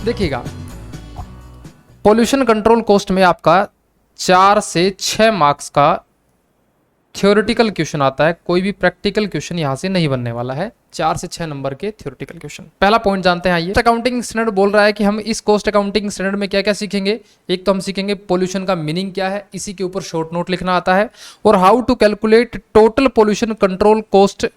देखिएगा, pollution control coast में आपका 4 से 6 मार्क्स का थ्योरेटिकल क्वेश्चन आता है। कोई भी प्रैक्टिकल क्वेश्चन यहां से नहीं बनने वाला है। 4 से 6 नंबर के थ्योरेटिकल क्वेश्चन। पहला पॉइंट जानते हैं, आइए। अकाउंटिंग स्टैंडर्ड बोल रहा है कि हम इस कॉस्ट अकाउंटिंग स्टैंडर्ड में क्या क्या सीखेंगे। एक तो हम सीखेंगे पोल्यूशन का मीनिंग क्या है, इसी के ऊपर शॉर्ट नोट लिखना आता है, और how to calculate total pollution control cost.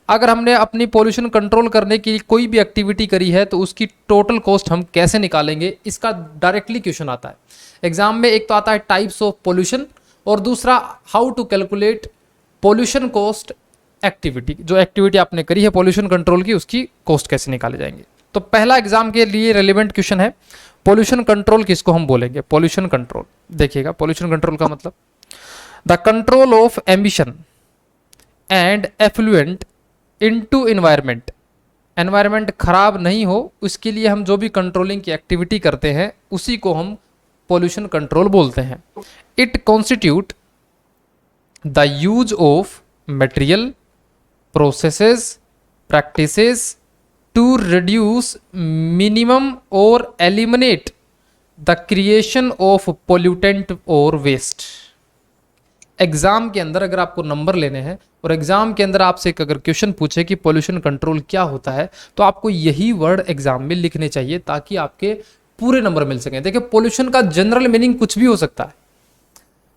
अगर हमने अपनी पोल्यूशन कंट्रोल करने की कोई भी एक्टिविटी करी है तो उसकी टोटल कॉस्ट हम कैसे निकालेंगे, इसका डायरेक्टली क्वेश्चन आता है एग्जाम में। एक तो आता है टाइप्स ऑफ पोल्यूशन, और दूसरा how to calculate pollution cost activity. जो एक्टिविटी आपने करी है पोल्यूशन कंट्रोल की, उसकी कॉस्ट कैसे निकाले जाएंगे। तो पहला एग्जाम के लिए रेलिवेंट क्वेश्चन है, पोल्यूशन कंट्रोल किसको हम बोलेंगे। पोल्यूशन कंट्रोल, देखिएगा, पोल्यूशन कंट्रोल का मतलब the control of emission and effluent into environment. Environment खराब नहीं हो, उसके लिए हम जो भी कंट्रोलिंग की एक्टिविटी करते हैं उसी को हम पोल्यूशन कंट्रोल बोलते हैं। It constitute the use of material, processes, practices to reduce minimum और eliminate the creation of pollutant और वेस्ट। एग्जाम के अंदर अगर आपको नंबर लेने हैं और एग्जाम के अंदर आपसे एक अगर क्वेश्चन पूछे कि पोल्यूशन कंट्रोल क्या होता है, तो आपको यही वर्ड एग्जाम में लिखने चाहिए ताकि आपके पूरे नंबर मिल सकें। देखिए, पोल्यूशन का जनरल मीनिंग कुछ भी हो सकता है,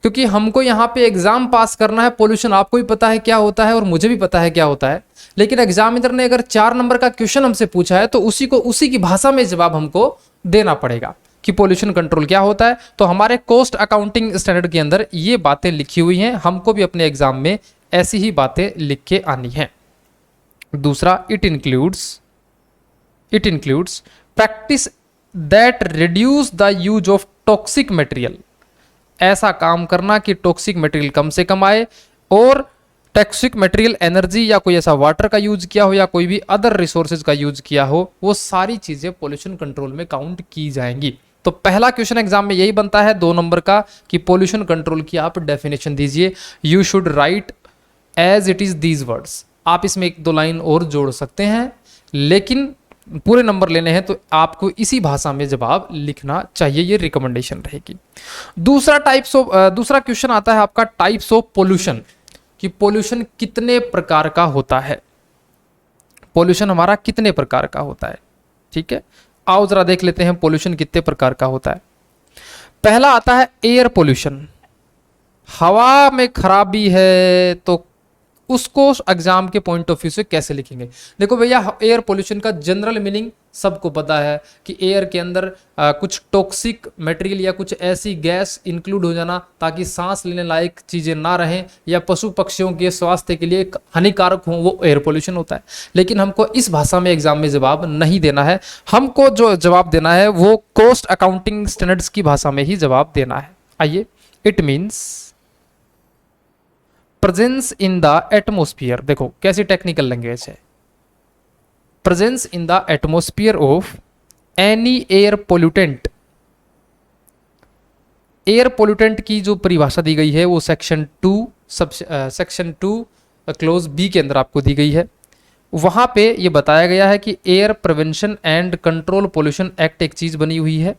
क्योंकि हमको यहाँ पे एग्जाम पास करना है। पोल्यूशन आपको भी पता है क्या होता है और मुझे भी पता है क्या होता है, लेकिन एग्जामिनर ने अगर 4 नंबर का क्वेश्चन हमसे पूछा है तो उसी की भाषा में जवाब हमको देना पड़ेगा कि पोल्यूशन कंट्रोल क्या होता है। तो हमारे कॉस्ट अकाउंटिंग स्टैंडर्ड के अंदर ये बातें लिखी हुई हैं, हमको भी अपने एग्जाम में ऐसी ही बातें लिख के आनी है। दूसरा, it includes practice that reduce the use of toxic material. ऐसा काम करना कि टॉक्सिक मटेरियल कम से कम आए, और टॉक्सिक मटेरियल एनर्जी या कोई ऐसा वाटर का यूज किया हो या कोई भी अदर रिसोर्सेज का यूज किया हो, वो सारी चीजें पोल्यूशन कंट्रोल में काउंट की जाएंगी। तो पहला क्वेश्चन एग्जाम में यही बनता है 2 नंबर का कि पोल्यूशन कंट्रोल की आप डेफिनेशन दीजिए। You should write as it is these words. आप इसमें 1-2 लाइन और जोड़ सकते हैं, लेकिन पूरे नंबर लेने हैं तो आपको इसी भाषा में जवाब लिखना चाहिए, ये रिकमेंडेशन रहेगी। दूसरा क्वेश्चन आता है आपका टाइप्स ऑफ पोल्यूशन, कि पोल्यूशन कितने प्रकार का होता है। पोल्यूशन हमारा कितने प्रकार का होता है, ठीक है। आओ जरा देख लेते हैं पोल्यूशन कितने प्रकार का होता है। पहला आता है एयर पोल्यूशन। हवा में खराबी है तो उसको एग्जाम के पॉइंट ऑफ व्यू से कैसे लिखेंगे। देखो भैया, एयर पोल्यूशन का जनरल मीनिंग सबको पता है कि एयर के अंदर कुछ टॉक्सिक मटेरियल या कुछ ऐसी गैस इंक्लूड हो जाना ताकि सांस लेने लायक चीजें ना रहें या पशु पक्षियों के स्वास्थ्य के लिए हानिकारक हो, वो एयर पोल्यूशन होता है। लेकिन हमको इस भाषा में एग्जाम में जवाब नहीं देना है, हमको जो जवाब देना है वो कॉस्ट अकाउंटिंग स्टैंडर्ड्स की भाषा में ही जवाब देना है। आइए, it means presence in the atmosphere. देखो कैसी टेक्निकल लैंग्वेज है। Presence in the atmosphere of any air pollutant. Air pollutant की जो परिभाषा दी गई है वो सेक्शन 2 क्लोज बी के अंदर आपको दी गई है। वहां पे ये बताया गया है कि air prevention and control pollution act एक चीज बनी हुई है,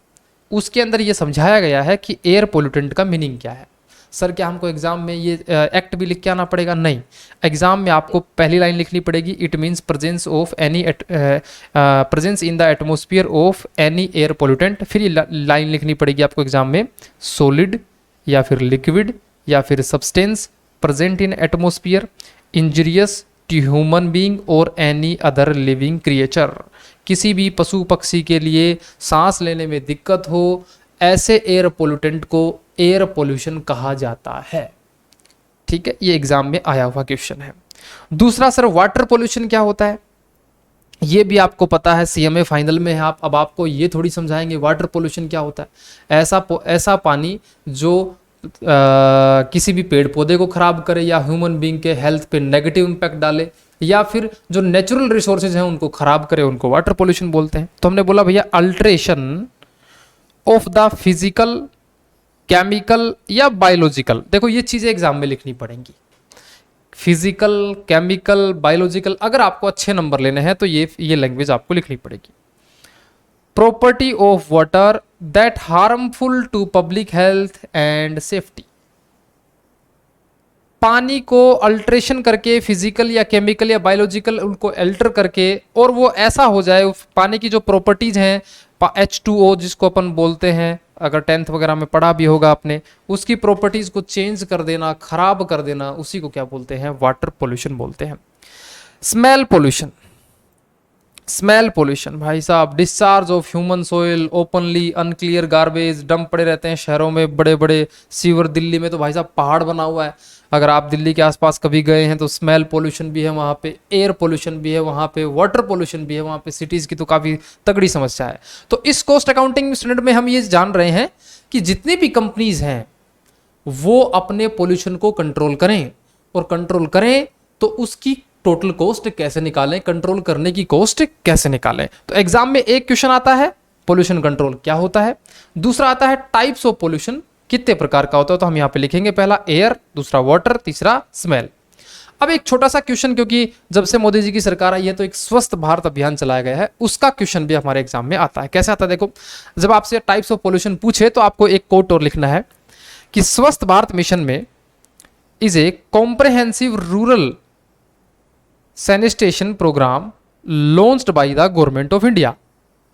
उसके अंदर ये समझाया गया है कि एयर पोल्यूटेंट का मीनिंग क्या है। सर क्या हमको एग्जाम में ये एक्ट भी लिख के आना पड़ेगा? नहीं, एग्जाम में आपको पहली लाइन लिखनी पड़ेगी, it means presence in the atmosphere of any air pollutant. फिर ये लाइन लिखनी पड़ेगी आपको एग्जाम में, सॉलिड या फिर लिक्विड या फिर substance present in atmosphere injurious to human being और एनी अदर लिविंग क्रिएचर। किसी भी पशु पक्षी के लिए सांस लेने में दिक्कत हो, ऐसे एयर पोल्यूटेंट को एयर पोल्यूशन कहा जाता है। ठीक है, ये एग्जाम में आया हुआ क्वेश्चन है। दूसरा, सर वाटर पोल्यूशन क्या होता है? ये भी आपको पता है, सीएमए फाइनल में है। आप अब आपको ये थोड़ी समझाएंगे वाटर पोल्यूशन क्या होता है। ऐसा पानी जो किसी भी पेड़ पौधे को खराब करे या ह्यूमन बीइंग के हेल्थ पे नेगेटिव इंपैक्ट डाले या फिर जो नेचुरल रिसोर्सेज हैं उनको खराब करे, उनको वाटर पोल्यूशन बोलते हैं। तो हमने बोला भैया alteration of the physical, chemical या बायोलॉजिकल। देखो ये चीजें एग्जाम में लिखनी पड़ेंगी, फिजिकल, केमिकल, बायोलॉजिकल। अगर आपको अच्छे नंबर लेने हैं तो ये लैंग्वेज आपको लिखनी पड़ेगी। Property of water that harmful to public health and safety. पानी को अल्ट्रेशन करके, फिजिकल या केमिकल या बायोलॉजिकल उनको अल्टर करके, और वो ऐसा हो जाए, पानी की जो प्रॉपर्टीज हैं H2O जिसको अपन बोलते हैं, अगर 10th वगैरह में पढ़ा भी होगा आपने, उसकी प्रॉपर्टीज को चेंज कर देना, खराब कर देना, उसी को क्या बोलते हैं? वाटर पोल्यूशन बोलते हैं। स्मेल पोल्यूशन, स्मेल पोल्यूशन भाई साहब, discharge of human soil, openly unclear garbage dump पड़े रहते हैं शहरों में, बड़े बड़े सीवर। दिल्ली में तो भाई साहब पहाड़ बना हुआ है, अगर आप दिल्ली के आसपास कभी गए हैं तो स्मेल पोल्यूशन भी है वहाँ पे, एयर पोल्यूशन भी है वहाँ पे, वाटर पोल्यूशन भी है वहाँ पे। सिटीज़ की तो काफ़ी तगड़ी समस्या है। तो इस कॉस्ट अकाउंटिंग स्टैंडर्ड में हम ये जान रहे हैं कि जितनी भी कंपनीज हैं वो अपने पोल्यूशन को कंट्रोल करें, और कंट्रोल करें तो उसकी टोटल कॉस्ट कैसे निकालें, कंट्रोल करने की कॉस्ट कैसे निकालें। तो एग्जाम में एक क्वेश्चन आता है पोल्यूशन कंट्रोल क्या होता है, दूसरा आता है टाइप्स ऑफ पोल्यूशन कितने प्रकार का होता है। तो हम यहाँ पे लिखेंगे पहला एयर, दूसरा वाटर, तीसरा स्मेल। अब एक छोटा सा क्वेश्चन, क्योंकि जब से मोदी जी की सरकार आई है तो एक स्वस्थ भारत अभियान चलाया गया है, उसका क्वेश्चन भी हमारे एग्जाम में आता है। कैसे आता है देखो, जब आपसे टाइप्स ऑफ पोल्यूशन पूछे तो आपको एक कोट और लिखना है कि स्वस्थ भारत मिशन में is a comprehensive rural sanitation program launched by the government of India.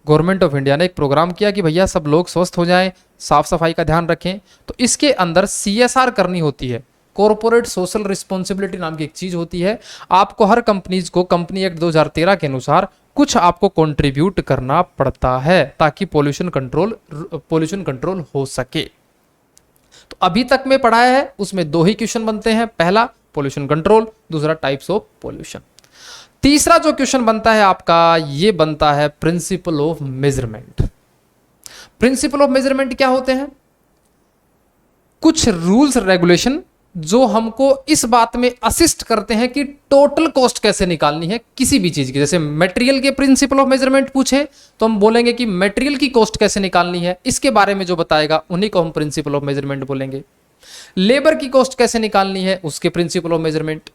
Government of India ने एक प्रोग्राम किया कि भैया सब लोग स्वस्थ हो जाएं, साफ सफाई का ध्यान रखें। तो इसके अंदर CSR करनी होती है, कॉर्पोरेट सोशल रिस्पॉन्सिबिलिटी नाम की एक चीज होती है। आपको हर कंपनीज को कंपनी एक्ट 2013 के अनुसार कुछ आपको कंट्रीब्यूट करना पड़ता है ताकि पोल्यूशन कंट्रोल हो सके। तो अभी तक में पढ़ाया है उसमें दो ही क्वेश्चन बनते हैं, पहला पोल्यूशन कंट्रोल, दूसरा टाइप्स ऑफ पोल्यूशन। तीसरा जो क्वेश्चन बनता है आपका, ये बनता है principle of measurement. Principle of measurement क्या होते हैं? कुछ रूल्स रेगुलेशन जो हमको इस बात में असिस्ट करते हैं कि टोटल कॉस्ट कैसे निकालनी है किसी भी चीज की। जैसे मटेरियल के प्रिंसिपल ऑफ मेजरमेंट पूछे तो हम बोलेंगे कि मटेरियल की कॉस्ट कैसे निकालनी है, इसके बारे में जो बताएगा उन्हीं को हम प्रिंसिपल ऑफ मेजरमेंट बोलेंगे। लेबर की कॉस्ट कैसे निकालनी है, उसके प्रिंसिपल ऑफ मेजरमेंट।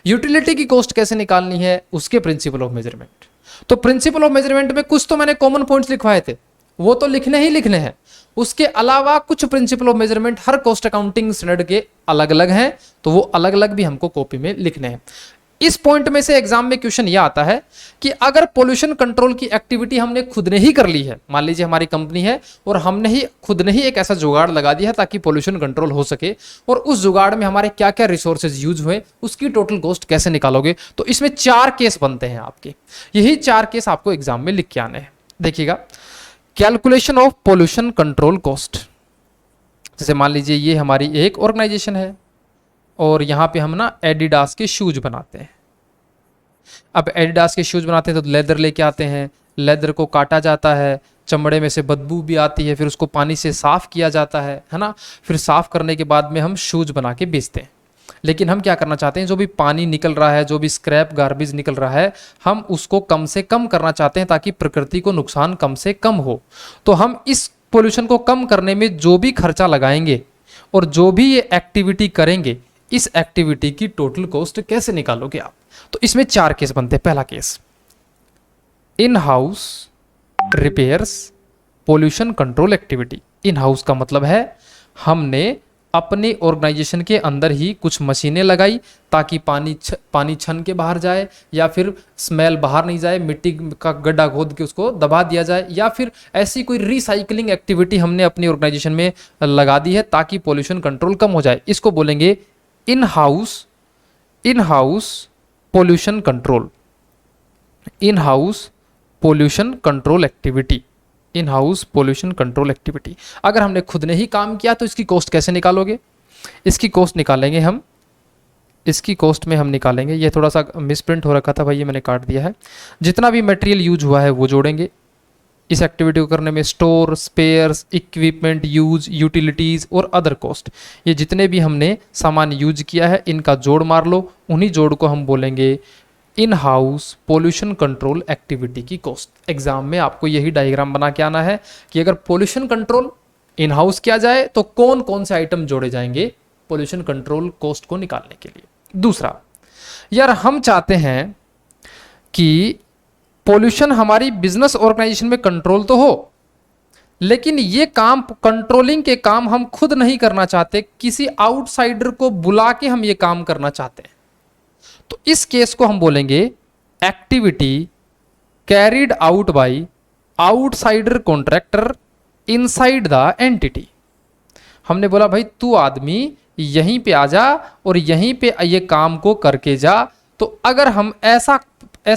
यूटिलिटी की कॉस्ट कैसे निकालनी है, उसके प्रिंसिपल ऑफ मेजरमेंट। तो प्रिंसिपल ऑफ मेजरमेंट में कुछ तो मैंने कॉमन पॉइंट्स लिखवाए थे, वो तो लिखने ही लिखने हैं। उसके अलावा कुछ principle of measurement her cost accounting standard के अलग अलग हैं, तो वो अलग अलग भी हमको कॉपी में लिखने हैं। इस पॉइंट में से एग्जाम में क्वेश्चन यह आता है कि अगर पोल्यूशन कंट्रोल की एक्टिविटी हमने खुद ने ही कर ली है, मान लीजिए हमारी कंपनी है और हमने ही खुद ने ही एक ऐसा जुगाड़ लगा दिया है ताकि पोल्यूशन कंट्रोल हो सके, और उस जुगाड़ में हमारे क्या क्या रिसोर्सेज यूज हुए, उसकी टोटल कॉस्ट कैसे निकालोगे। तो इसमें 4 केस बनते हैं आपके, यही 4 केस आपको एग्जाम में लिख के आने हैं। देखिएगा, calculation of pollution control cost. जैसे मान लीजिए ये हमारी एक ऑर्गेनाइजेशन है और यहाँ पे हम ना एडिडास के शूज बनाते हैं। अब एडिडास के शूज बनाते हैं तो लेदर लेके आते हैं, लेदर को काटा जाता है, चमड़े में से बदबू भी आती है, फिर उसको पानी से साफ किया जाता है ना। फिर साफ करने के बाद में हम शूज बना के बेचते हैं। लेकिन हम क्या करना चाहते हैं, जो भी पानी निकल रहा है, जो भी स्क्रैप गार्बेज निकल रहा है, हम उसको कम से कम करना चाहते हैं ताकि प्रकृति को नुकसान कम से कम हो। तो हम इस पोल्यूशन को कम करने में जो भी खर्चा लगाएंगे और जो भी ये एक्टिविटी करेंगे, इस एक्टिविटी की टोटल कॉस्ट कैसे निकालोगे आप। तो इसमें 4 केस बनते हैं। पहला case, in house repairs pollution control activity. In house का मतलब है हमने अपने ऑर्गेनाइजेशन के अंदर ही कुछ मशीनें लगाई ताकि पानी छन के बाहर जाए, या फिर स्मेल बाहर नहीं जाए, मिट्टी का गड्ढा खोद के उसको दबा दिया जाए, या फिर ऐसी कोई रिसाइकलिंग एक्टिविटी हमने अपनी ऑर्गेनाइजेशन में लगा दी है ताकि पोल्यूशन कंट्रोल कम हो जाए। इसको बोलेंगे in house pollution control, in house pollution control activity, in house pollution control activity. अगर हमने खुद ने ही काम किया तो इसकी कॉस्ट कैसे निकालोगे? इसकी कॉस्ट निकालेंगे हम, इसकी कॉस्ट में हम निकालेंगे, ये थोड़ा सा मिसप्रिंट हो रखा था भाई, ये मैंने काट दिया है। जितना भी मटेरियल यूज हुआ है वो जोड़ेंगे इस एक्टिविटी को करने में, store, spares, equipment use, utilities और अदर कॉस्ट। ये जितने भी हमने सामान यूज किया है इनका जोड़ मार लो, उन्हीं जोड़ को हम बोलेंगे in house pollution control activity की कॉस्ट। एग्जाम में आपको यही डायग्राम बना के आना है कि अगर पोल्यूशन कंट्रोल इन हाउस किया जाए तो कौन कौन से आइटम जोड़े जाएंगे पोल्यूशन कंट्रोल कॉस्ट को निकालने के लिए। दूसरा, यार हम चाहते हैं कि पोल्यूशन हमारी बिजनेस ऑर्गेनाइजेशन में कंट्रोल तो हो, लेकिन ये काम, कंट्रोलिंग के काम हम खुद नहीं करना चाहते, किसी आउटसाइडर को बुला के हम ये काम करना चाहते हैं। तो इस केस को हम बोलेंगे activity carried out bye outsider contractor inside the entity. हमने बोला भाई तू आदमी यहीं पे आ जा और यहीं पे ये काम को करके जा। तो अगर हम ऐसा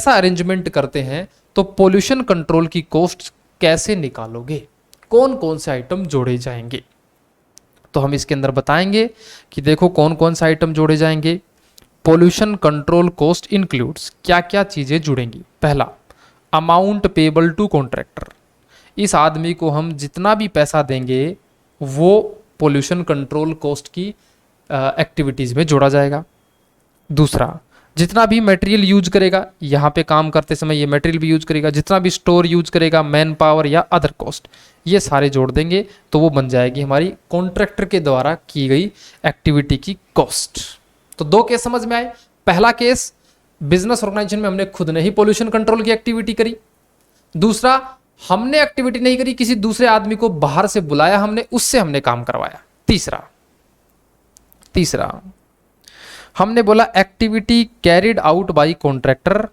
अरेंजमेंट करते हैं तो पोल्यूशन कंट्रोल की कॉस्ट कैसे निकालोगे, कौन कौन से आइटम जोड़े जाएंगे? तो हम इसके अंदर बताएंगे कि देखो कौन कौन से आइटम जोड़े जाएंगे। पोल्यूशन कंट्रोल कॉस्ट इंक्लूड्स, क्या क्या चीजें जुड़ेंगी। पहला, अमाउंट पेबल टू कॉन्ट्रैक्टर, इस आदमी को हम जितना भी पैसा देंगे वो पोल्यूशन कंट्रोल कॉस्ट की एक्टिविटीज में जोड़ा जाएगा। दूसरा, जितना भी मटेरियल यूज करेगा, यहाँ पे काम करते समय ये मटेरियल भी यूज करेगा, जितना भी स्टोर यूज करेगा, मैन पावर या अदर कॉस्ट, ये सारे जोड़ देंगे तो वो बन जाएगी हमारी कॉन्ट्रैक्टर के द्वारा की गई एक्टिविटी की कॉस्ट। तो दो केस समझ में आए। पहला केस, बिजनेस ऑर्गेनाइजेशन में हमने खुद ने ही पोल्यूशन कंट्रोल की एक्टिविटी करी। दूसरा, हमने एक्टिविटी नहीं करी, किसी दूसरे आदमी को बाहर से बुलाया हमने, उससे हमने काम करवाया। तीसरा हमने बोला activity carried out by contractor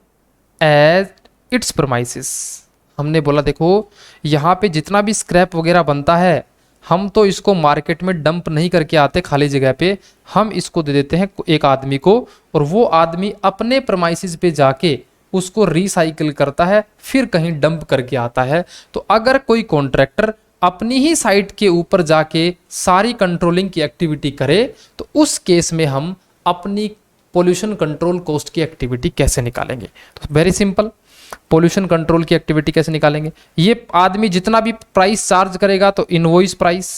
as its premises. हमने बोला देखो यहां पे जितना भी स्क्रैप वगैरह बनता है, हम तो इसको मार्केट में डंप नहीं करके आते खाली जगह पे, हम इसको दे देते हैं एक आदमी को और वो आदमी अपने प्रमाइसिस पे जाके उसको रिसाइकिल करता है, फिर कहीं डंप करके आता है। तो अगर कोई कॉन्ट्रैक्टर अपनी ही साइट के ऊपर जाके सारी कंट्रोलिंग की एक्टिविटी करे तो उस केस में हम अपनी पोल्यूशन कंट्रोल कॉस्ट की एक्टिविटी कैसे निकालेंगे? तो वेरी सिंपल, पोल्यूशन कंट्रोल की एक्टिविटी कैसे निकालेंगे? ये आदमी जितना भी प्राइस चार्ज करेगा तो invoice price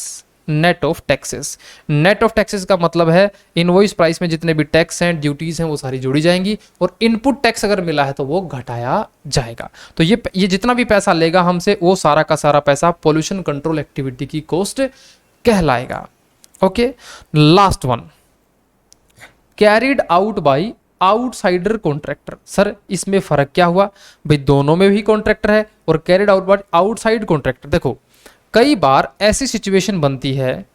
net of taxes. Net of taxes का मतलब है इनवॉइस प्राइस में जितने भी टैक्स हैं, ड्यूटीज हैं, वो सारी जोड़ी जाएंगी और इनपुट टैक्स अगर मिला है तो वो घटाया जाएगा। तो ये जितना भी पैसा लेगा हमसे, वो सारा का सारा पैसा पोल्यूशन कंट्रोल एक्टिविटी की कॉस्ट कहलाएगा। Okay, last one, carried out bye outsider contractor. Sir इसमें फर्क क्या हुआ? भाई दोनों में भी कॉन्ट्रैक्टर है और carried out by outside contractor. देखो कई बार ऐसी सिचुएशन बनती है,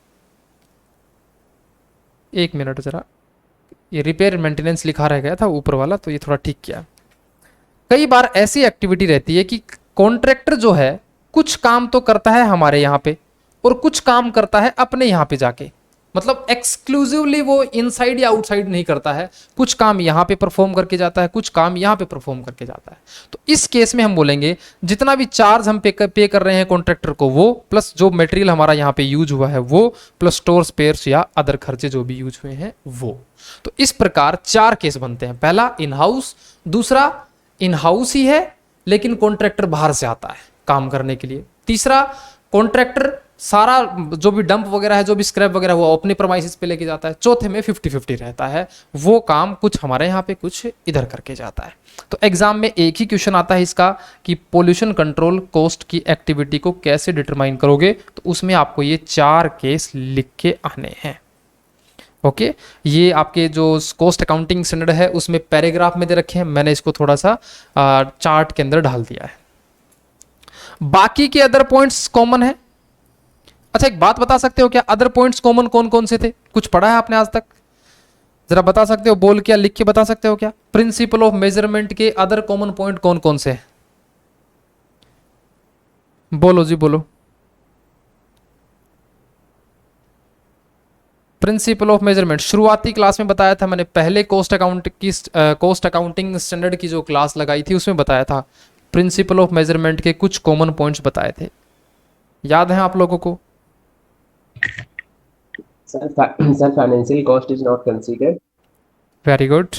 एक मिनट जरा, ये रिपेयर मेंटेनेंस लिखा रह गया था ऊपर वाला, तो ये थोड़ा ठीक किया। कई बार ऐसी एक्टिविटी रहती है कि कॉन्ट्रैक्टर जो है कुछ काम तो करता है हमारे यहाँ पे और कुछ काम करता है अपने यहाँ पे जाके, मतलब एक्सक्लूसिवली वो इनसाइड या आउटसाइड नहीं करता है, कुछ काम यहाँ पे परफॉर्म करके जाता है, कुछ काम यहाँ पे परफॉर्म करके जाता है। तो इस केस में हम बोलेंगे जितना भी चार्ज हम पे कर रहे हैं कॉन्ट्रैक्टर को वो, प्लस जो मटेरियल हमारा यहाँ पे यूज हुआ है वो, प्लस स्टोर स्पेयर्स या अदर खर्चे जो भी यूज हुए हैं वो। तो इस प्रकार चार केस बनते हैं। पहला इन हाउस, दूसरा इन हाउस ही है लेकिन कॉन्ट्रैक्टर बाहर से आता है काम करने के लिए, तीसरा कॉन्ट्रैक्टर सारा जो भी डंप वगैरह है, जो भी स्क्रैप वगैरह वो अपने प्रमाइसिस पे लेके जाता है, चौथे में 50-50 रहता है, वो काम कुछ हमारे यहाँ पे कुछ इधर करके जाता है। तो एग्जाम में एक ही क्वेश्चन आता है इसका कि पोल्यूशन कंट्रोल कॉस्ट की एक्टिविटी को कैसे डिटरमाइन करोगे, तो उसमें आपको ये चार केस लिख के आने हैं। ओके, ये आपके जो कॉस्ट अकाउंटिंग स्टैंडर्ड है उसमें पैराग्राफ में दे रखे हैं, मैंने इसको थोड़ा सा चार्ट के अंदर डाल दिया है। बाकी के अदर पॉइंट्स कॉमन है। अच्छा एक बात बता सकते हो क्या, अदर पॉइंट्स कॉमन कौन कौन से थे? कुछ पढ़ा है आपने आज तक? जरा बता सकते हो, बोल के लिख के बता सकते हो क्या? प्रिंसिपल ऑफ मेजरमेंट के अदर कॉमन पॉइंट कौन कौन से हैं? बोलो जी बोलो। प्रिंसिपल ऑफ मेजरमेंट शुरुआती क्लास में बताया था मैंने, पहले कॉस्ट अकाउंटिंग स्टैंडर्ड की जो क्लास लगाई थी उसमें बताया था, प्रिंसिपल ऑफ मेजरमेंट के कुछ कॉमन पॉइंट्स बताए थे, याद है आप लोगों को? Sir, financial cost is not considered. Very good.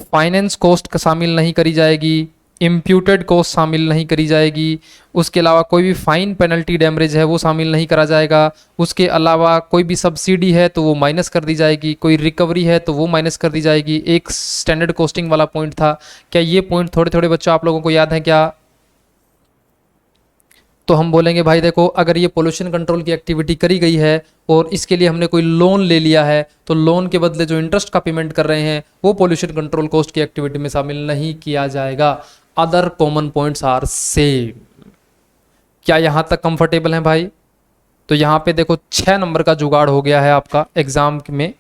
Finance cost शामिल नहीं करी जाएगी, इम्प्यूटेड कॉस्ट शामिल नहीं करी जाएगी, उसके अलावा कोई भी फाइन पेनल्टी डैमरेज है वो शामिल नहीं करा जाएगा, उसके अलावा कोई भी सब्सिडी है तो वो माइनस कर दी जाएगी, कोई रिकवरी है तो वो माइनस कर दी जाएगी। एक स्टैंडर्ड कॉस्टिंग वाला पॉइंट था, क्या ये पॉइंट थोड़े थोड़े बच्चों आप लोगों को याद है क्या? तो हम बोलेंगे भाई देखो, अगर ये पोल्यूशन कंट्रोल की एक्टिविटी करी गई है और इसके लिए हमने कोई लोन ले लिया है, तो लोन के बदले जो इंटरेस्ट का पेमेंट कर रहे हैं वो पोल्यूशन कंट्रोल कॉस्ट की एक्टिविटी में शामिल नहीं किया जाएगा। Other common points are same. क्या यहां तक कंफर्टेबल है भाई? तो यहां पे देखो 6 नंबर का जुगाड़ हो गया है आपका एग्जाम में।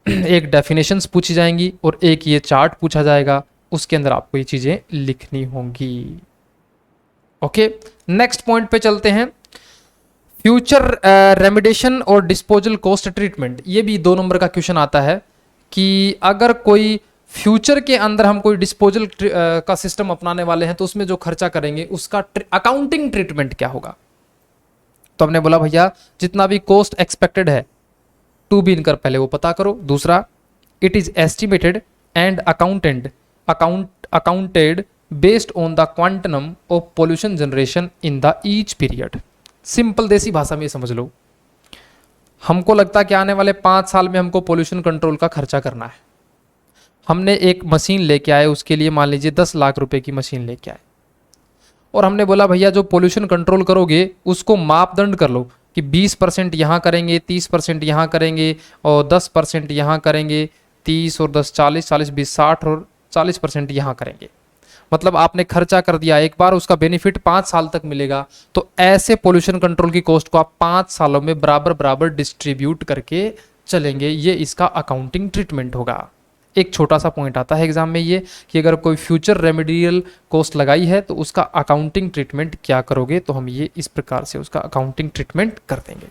एक डेफिनेशंस पूछी जाएंगी और एक ये चार्ट पूछा जाएगा, उसके अंदर आपको ये चीजें लिखनी होंगी। ओके, नेक्स्ट पॉइंट पे चलते हैं। फ्यूचर रेमिडिएशन और डिस्पोजल कॉस्ट ट्रीटमेंट, ये भी 2 नंबर का क्वेश्चन आता है कि अगर कोई फ्यूचर के अंदर हम कोई डिस्पोजल का सिस्टम अपनाने वाले हैं तो उसमें जो खर्चा करेंगे उसका अकाउंटिंग ट्रीटमेंट क्या होगा। तो हमने बोला भैया जितना भी कॉस्ट एक्सपेक्टेड है टू बी इनकर पहले वो पता करो। दूसरा, it is estimated and accounted based on the quantum of pollution generation in the each period. Simple देसी भाषा में ये समझ लो, हमको लगता है कि आने वाले 5 साल में हमको पोल्यूशन कंट्रोल का खर्चा करना है। हमने एक मशीन लेके आए, उसके लिए मान लीजिए 10 लाख रुपए की मशीन लेके आए और हमने बोला भैया जो पोल्यूशन कंट्रोल करोगे उसको मापदंड कर लो कि 20% यहाँ करेंगे, 30% यहाँ करेंगे और 10% यहाँ करेंगे, 30 और 10 40, 40 20 60 और 40% यहाँ करेंगे। मतलब आपने खर्चा कर दिया एक बार, उसका बेनिफिट 5 साल तक मिलेगा। तो ऐसे पोल्यूशन कंट्रोल की कॉस्ट को आप 5 सालों में बराबर बराबर डिस्ट्रीब्यूट करके चलेंगे, ये इसका अकाउंटिंग ट्रीटमेंट होगा। एक छोटा सा पॉइंट आता है एग्जाम में ये कि अगर कोई फ्यूचर रेमेडियल कॉस्ट लगाई है तो उसका अकाउंटिंग ट्रीटमेंट क्या करोगे, तो हम ये इस प्रकार से उसका अकाउंटिंग ट्रीटमेंट कर देंगे।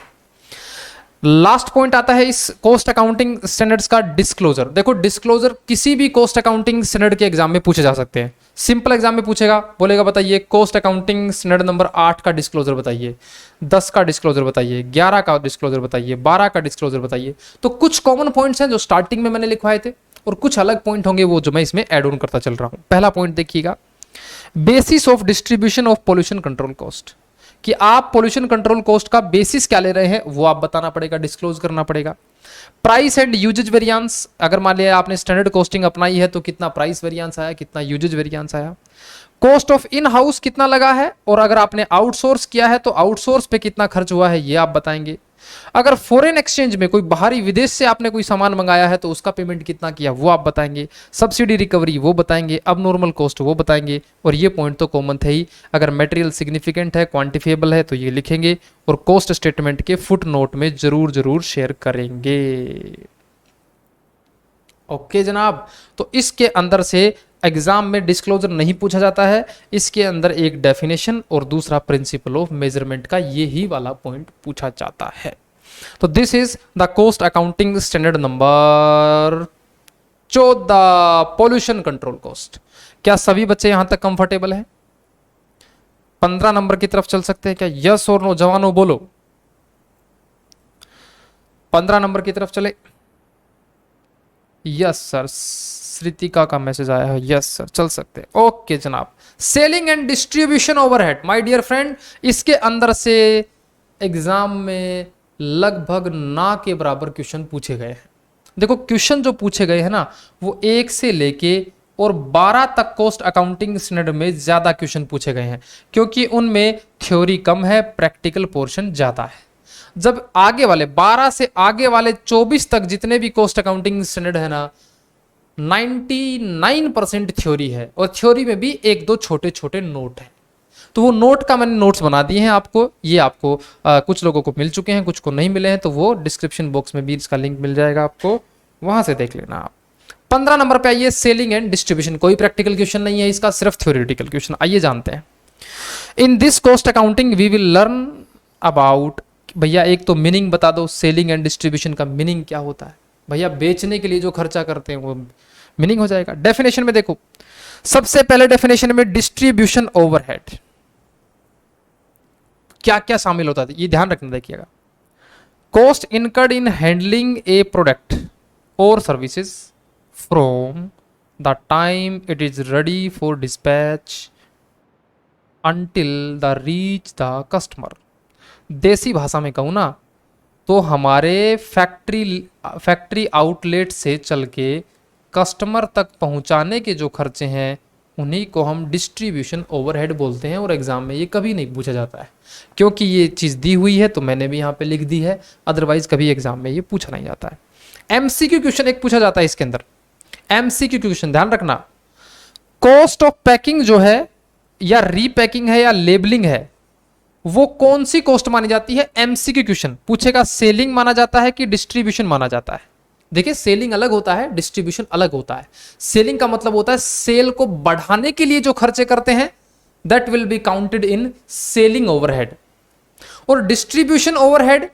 लास्ट पॉइंट आता है इस कॉस्ट अकाउंटिंग स्टैंडर्ड्स का, डिस्क्लोजर। देखो डिस्क्लोजर किसी भी कॉस्ट अकाउंटिंग स्टैंडर्ड के एग्जाम में पूछे जा सकते हैं। सिंपल एग्जाम में पूछेगा, बोलेगा बताइए कॉस्ट अकाउंटिंग स्टैंडर्ड नंबर 8 का डिस्क्लोजर बताइए, 10 का डिस्क्लोजर बताइए, 11 का डिस्क्लोजर बताइए, 12 का डिस्क्लोजर बताइए। तो कुछ कॉमन पॉइंट्स हैं जो स्टार्टिंग में मैंने लिखवाए थे और कुछ अलग पॉइंट होंगे वो जो मैं इसमें ऐड ऑन करता चल रहा हूं। पहला पॉइंट देखिएगा, basis of distribution of pollution control cost, कि आप पोल्यूशन कंट्रोल कॉस्ट का बेसिस क्या ले रहे हैं वो आप बताना पड़ेगा, डिस्क्लोज करना पड़ेगा। प्राइस एंड यूजेज वेरिएंस, अगर मान लिया आपने स्टैंडर्ड कॉस्टिंग अपनाई है तो कितना प्राइस वेरिएंस आया, कितना यूजेज वेरिएंस आया। कॉस्ट ऑफ इन हाउस कितना लगा है, और अगर आपने आउटसोर्स किया है तो आउटसोर्स पे कितना खर्च हुआ है ये आप बताएंगे। अगर फॉरेन एक्सचेंज में कोई बाहरी विदेश से आपने कोई सामान मंगाया है तो उसका पेमेंट कितना किया वो आप बताएंगे। सब्सिडी रिकवरी वो बताएंगे, अब नॉर्मल कॉस्ट वो बताएंगे। और ये पॉइंट तो कॉमन थे ही, अगर मटेरियल सिग्निफिकेंट है, क्वांटिफिएबल है तो ये लिखेंगे और कॉस्ट स्टेटमेंट के फुट नोट में जरूर जरूर शेयर करेंगे। ओके जनाब, तो इसके अंदर से एग्जाम में डिस्क्लोजर नहीं पूछा जाता है, इसके अंदर एक डेफिनेशन और दूसरा प्रिंसिपल ऑफ मेजरमेंट का यही वाला पॉइंट पूछा जाता है। तो this is the cost accounting standard number 14, pollution control cost. क्या सभी बच्चे यहां तक कंफर्टेबल हैं? 15 नंबर की तरफ चल सकते हैं क्या? यस और नो जवानों बोलो, 15 नंबर की तरफ चले। यस सर, श्रितिका का मैसेज आया है, यस सर चल सकते हैं। ओके जनाब, selling and distribution overhead, my dear friend, इसके अंदर से एग्जाम में लगभग ना के बराबर क्वेश्चन पूछे गए हैं। देखो क्वेश्चन जो पूछे गए हैं ना वो 1 से लेके और 12 तक कॉस्ट अकाउंटिंग स्टैंडर्ड में ज्यादा क्वेश्चन पूछे गए हैं, क्योंकि उनमें थ्योरी कम है, प्रैक्टिकल पोर्शन ज्यादा है। जब आगे वाले 12 से आगे वाले 24 तक जितने भी कॉस्ट अकाउंटिंग स्टैंडर्ड है ना, 99% थ्योरी है और थ्योरी में भी 1-2 छोटे छोटे नोट हैं। तो वो नोट का मैंने नोट्स बना दिए हैं आपको, ये आपको कुछ लोगों को मिल चुके हैं, कुछ को नहीं मिले हैं, तो वो डिस्क्रिप्शन बॉक्स में भी इसका लिंक मिल जाएगा आपको, वहां से देख लेना आप। 15 नंबर पे आइए, सेलिंग एंड डिस्ट्रीब्यूशन। कोई प्रैक्टिकल क्वेश्चन नहीं है इसका, सिर्फ थ्योरेटिकल क्वेश्चन। आइए जानते हैं। In this cost accounting we will learn about, भैया एक तो मीनिंग बता दो, सेलिंग एंड डिस्ट्रीब्यूशन का मीनिंग क्या होता है। भैया बेचने के लिए जो खर्चा करते हैं वो मीनिंग हो जाएगा। डेफिनेशन में देखो, सबसे पहले डेफिनेशन में डिस्ट्रीब्यूशन ओवरहेड क्या क्या शामिल होता है ये ध्यान रखना। देखिएगा, cost incurred in handling a product और services from the time it is ready for dispatch until the reach the customer. देसी भाषा में कहूँ ना तो हमारे फैक्ट्री आउटलेट से चल के कस्टमर तक पहुंचाने के जो खर्चे हैं उन्हीं को हम डिस्ट्रीब्यूशन ओवरहेड बोलते हैं, और एग्जाम में ये कभी नहीं पूछा जाता है, क्योंकि ये चीज़ दी हुई है तो मैंने भी यहाँ पे लिख दी है, अदरवाइज कभी एग्जाम में ये पूछा नहीं जाता है। एमसीक्यू क्वेश्चन एक पूछा जाता है इसके अंदर, एमसीक्यू क्वेश्चन ध्यान रखना, कॉस्ट ऑफ पैकिंग जो है या रीपैकिंग है या लेबलिंग है, वो कौन सी कॉस्ट मानी जाती है? एमसीक्यू क्वेश्चन पूछेगा, सेलिंग माना जाता है कि डिस्ट्रीब्यूशन माना जाता है? देखिए सेलिंग अलग होता है, डिस्ट्रीब्यूशन अलग होता है। सेलिंग का मतलब होता है सेल को बढ़ाने के लिए जो खर्चे करते हैं, that will be counted in selling overhead. और डिस्ट्रीब्यूशन ओवरहेड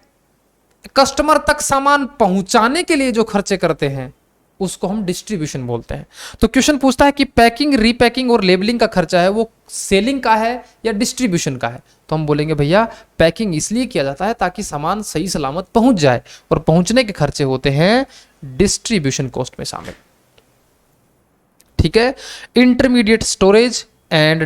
कस्टमर तक सामान पहुंचाने के लिए जो खर्चे करते हैं उसको हम डिस्ट्रीब्यूशन बोलते हैं। तो क्वेश्चन पूछता है कि पैकिंग, रीपैकिंग और लेबलिंग का खर्चा है वो सेलिंग का है या डिस्ट्रीब्यूशन का है? तो हम बोलेंगे भैया पैकिंग इसलिए किया जाता है ताकि सामान सही सलामत पहुंच जाए, और पहुंचने के खर्चे होते हैं डिस्ट्रीब्यूशन कॉस्ट में शामिल। ठीक है। Intermediate storage and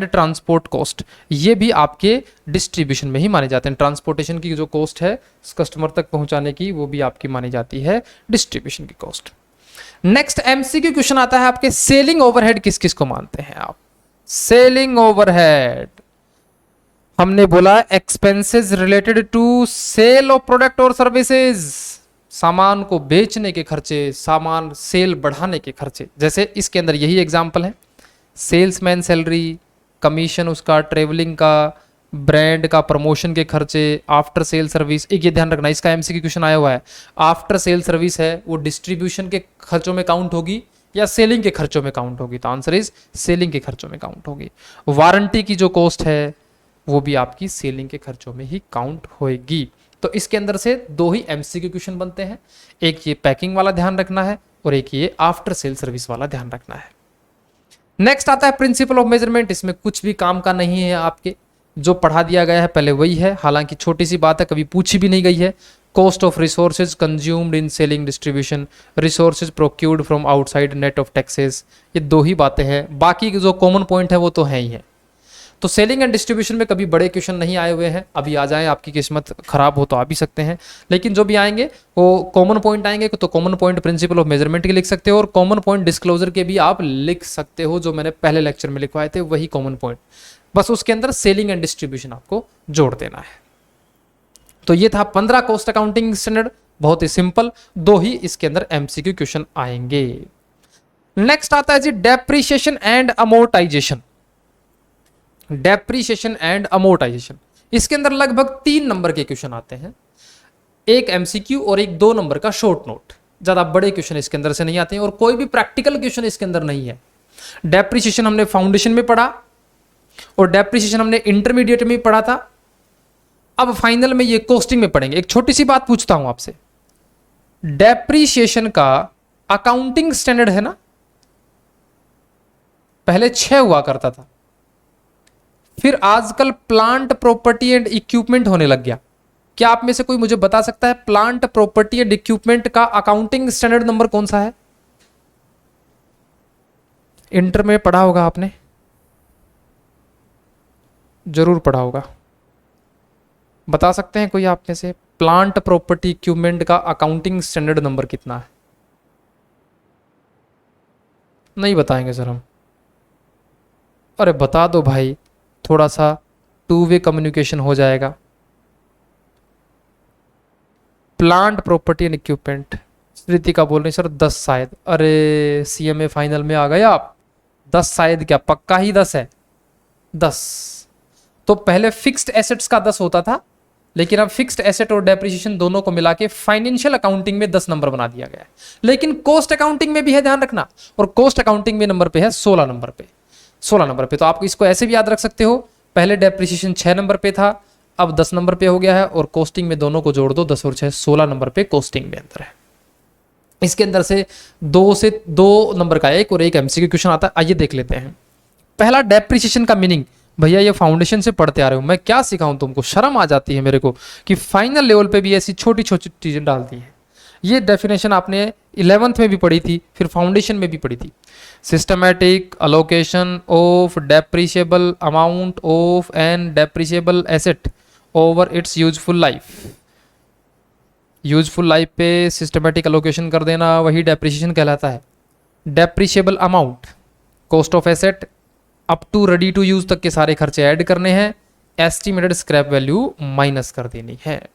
transport cost, ये भी आपके डिस्ट्रीब्यूशन में ही माने जाते हैं। ट्रांसपोर्टेशन की जो कॉस्ट है कस्टमर तक पहुंचाने की, वो भी आपकी मानी जाती है डिस्ट्रीब्यूशन की कॉस्ट। नेक्स्ट एमसीक्यू क्वेश्चन आता है आपके, सेलिंग ओवरहेड किस किस को मानते हैं आप? सेलिंग ओवरहेड हमने बोला expenses related to sale of product और सर्विसेज, सामान को बेचने के खर्चे, सामान सेल बढ़ाने के खर्चे। जैसे इसके अंदर यही एग्जांपल है, सेल्समैन सैलरी, कमीशन उसका, ट्रेवलिंग का, ब्रांड का, प्रमोशन के खर्चे, आफ्टर सेल सर्विस। एक ये ध्यान रखना, इसका एमसीक्यू क्वेश्चन आया हुआ है, आफ्टर सेल सर्विस है वो डिस्ट्रीब्यूशन के खर्चों में काउंट होगी या सेलिंग के खर्चों में काउंट होगी? तो आंसर इज सेलिंग के खर्चों में काउंट होगी। वारंटी की जो कॉस्ट है वो भी आपकी सेलिंग के खर्चों में ही काउंट होएगी। तो इसके अंदर से दो ही एमसीक्यू क्वेश्चन बनते हैं, एक ये पैकिंग वाला ध्यान रखना है और एक ये आफ्टर सेल सर्विस वाला ध्यान रखना है। नेक्स्ट आता है प्रिंसिपल ऑफ मेजरमेंट, इसमें कुछ भी काम का नहीं है, आपके जो पढ़ा दिया गया है पहले वही है, हालांकि छोटी सी बात है, कभी पूछी भी नहीं गई है। Cost of resources consumed in selling distribution, resources procured from outside, net of taxes, ये दो ही बातें हैं, बाकी जो कॉमन पॉइंट है वो तो है ही है। तो सेलिंग एंड डिस्ट्रीब्यूशन में कभी बड़े क्वेश्चन नहीं आए हुए हैं, अभी आ जाएं, आपकी किस्मत खराब हो तो आ भी सकते हैं, लेकिन जो भी आएंगे वो कॉमन पॉइंट आएंगे। तो common point principle of measurement के लिख सकते हो, और कॉमन पॉइंट डिस्क्लोजर के भी आप लिख सकते हो, जो मैंने पहले लेक्चर में लिखवाए थे वही कॉमन पॉइंट, बस उसके अंदर सेलिंग एंड डिस्ट्रीब्यूशन आपको जोड़ देना है। तो ये था 15 कॉस्ट अकाउंटिंग स्टैंडर्ड, बहुत ही सिंपल, दो ही इसके अंदर एमसीक्यू क्वेश्चन आएंगे। नेक्स्ट आता है G depreciation and amortization. Depreciation and amortization, इसके अंदर लगभग 3 नंबर के क्वेश्चन आते हैं, एक एमसीक्यू और एक 2 नंबर का शॉर्ट नोट। ज्यादा बड़े क्वेश्चन इसके अंदर से नहीं आते हैं, और कोई भी प्रैक्टिकल क्वेश्चन इसके अंदर नहीं है। डेप्रिसिएशन हमने फाउंडेशन में पढ़ा और डेप्रिसिएशन हमने इंटरमीडिएट में पढ़ा था, अब फाइनल में ये कॉस्टिंग में पढ़ेंगे। एक छोटी सी बात पूछता हूं आपसे, डेप्रिसिएशन का अकाउंटिंग स्टैंडर्ड है ना, पहले 6 हुआ करता था, फिर आजकल प्लांट प्रॉपर्टी एंड इक्विपमेंट होने लग गया। क्या आप में से कोई मुझे बता सकता है प्लांट प्रॉपर्टी एंड इक्विपमेंट का अकाउंटिंग स्टैंडर्ड नंबर कौन सा है? इंटर में पढ़ा होगा आपने, जरूर पढ़ा होगा, बता सकते हैं कोई आप में से प्लांट प्रॉपर्टी इक्विपमेंट का अकाउंटिंग स्टैंडर्ड नंबर कितना है? नहीं बताएंगे सर हम। अरे बता दो भाई, थोड़ा सा 2 वे कम्युनिकेशन हो जाएगा। प्लांट प्रॉपर्टी एंड इक्विपमेंट, स्मृतिका बोल रही सर 10 शायद। अरे सीएमए फाइनल में आ गए आप, 10 शायद क्या पक्का ही 10 है? 10 तो पहले फिक्स्ड एसेट्स का 10 होता था, लेकिन अब फिक्स्ड एसेट और डेप्रिसिएशन दोनों को मिला के फाइनेंशियल अकाउंटिंग में 10 नंबर बना दिया गया है। लेकिन कॉस्ट अकाउंटिंग में भी है, ध्यान रखना, और कॉस्ट अकाउंटिंग में नंबर पे है 16 नंबर पे, 16 नंबर पे। तो आप इसको ऐसे भी याद रख सकते हो, पहले डेप्रिसिएशन 6 नंबर पे था, अब 10 नंबर पे हो गया है, और कॉस्टिंग में दोनों को जोड़ दो, 10 और 6 16 नंबर पे कॉस्टिंग में अंतर है। इसके अंदर से 2 नंबर का एक और एक एमसीक्यू क्वेश्चन आता है, आइए देख लेते हैं। पहला, डेप्रिसिएशन का मीनिंग। भैया ये फाउंडेशन से पढ़ते आ रहे हो, मैं क्या सिखाऊं तुमको, शर्म आ जाती है मेरे को कि फाइनल लेवल पे भी ऐसी छोटी छोटी चीजें डालती हैं। ये डेफिनेशन आपने 11th में भी पढ़ी थी, फिर फाउंडेशन में भी पढ़ी थी। Systematic allocation of depreciable amount of an depreciable asset over its useful life. Useful life पे सिस्टमैटिक अलोकेशन कर देना, वही डेप्रिसिएशन कहलाता है। Depreciable amount cost of asset up to ready to use तक के सारे खर्चे ऐड करने हैं, एस्टिमेटेड स्क्रैप वैल्यू माइनस कर देनी है।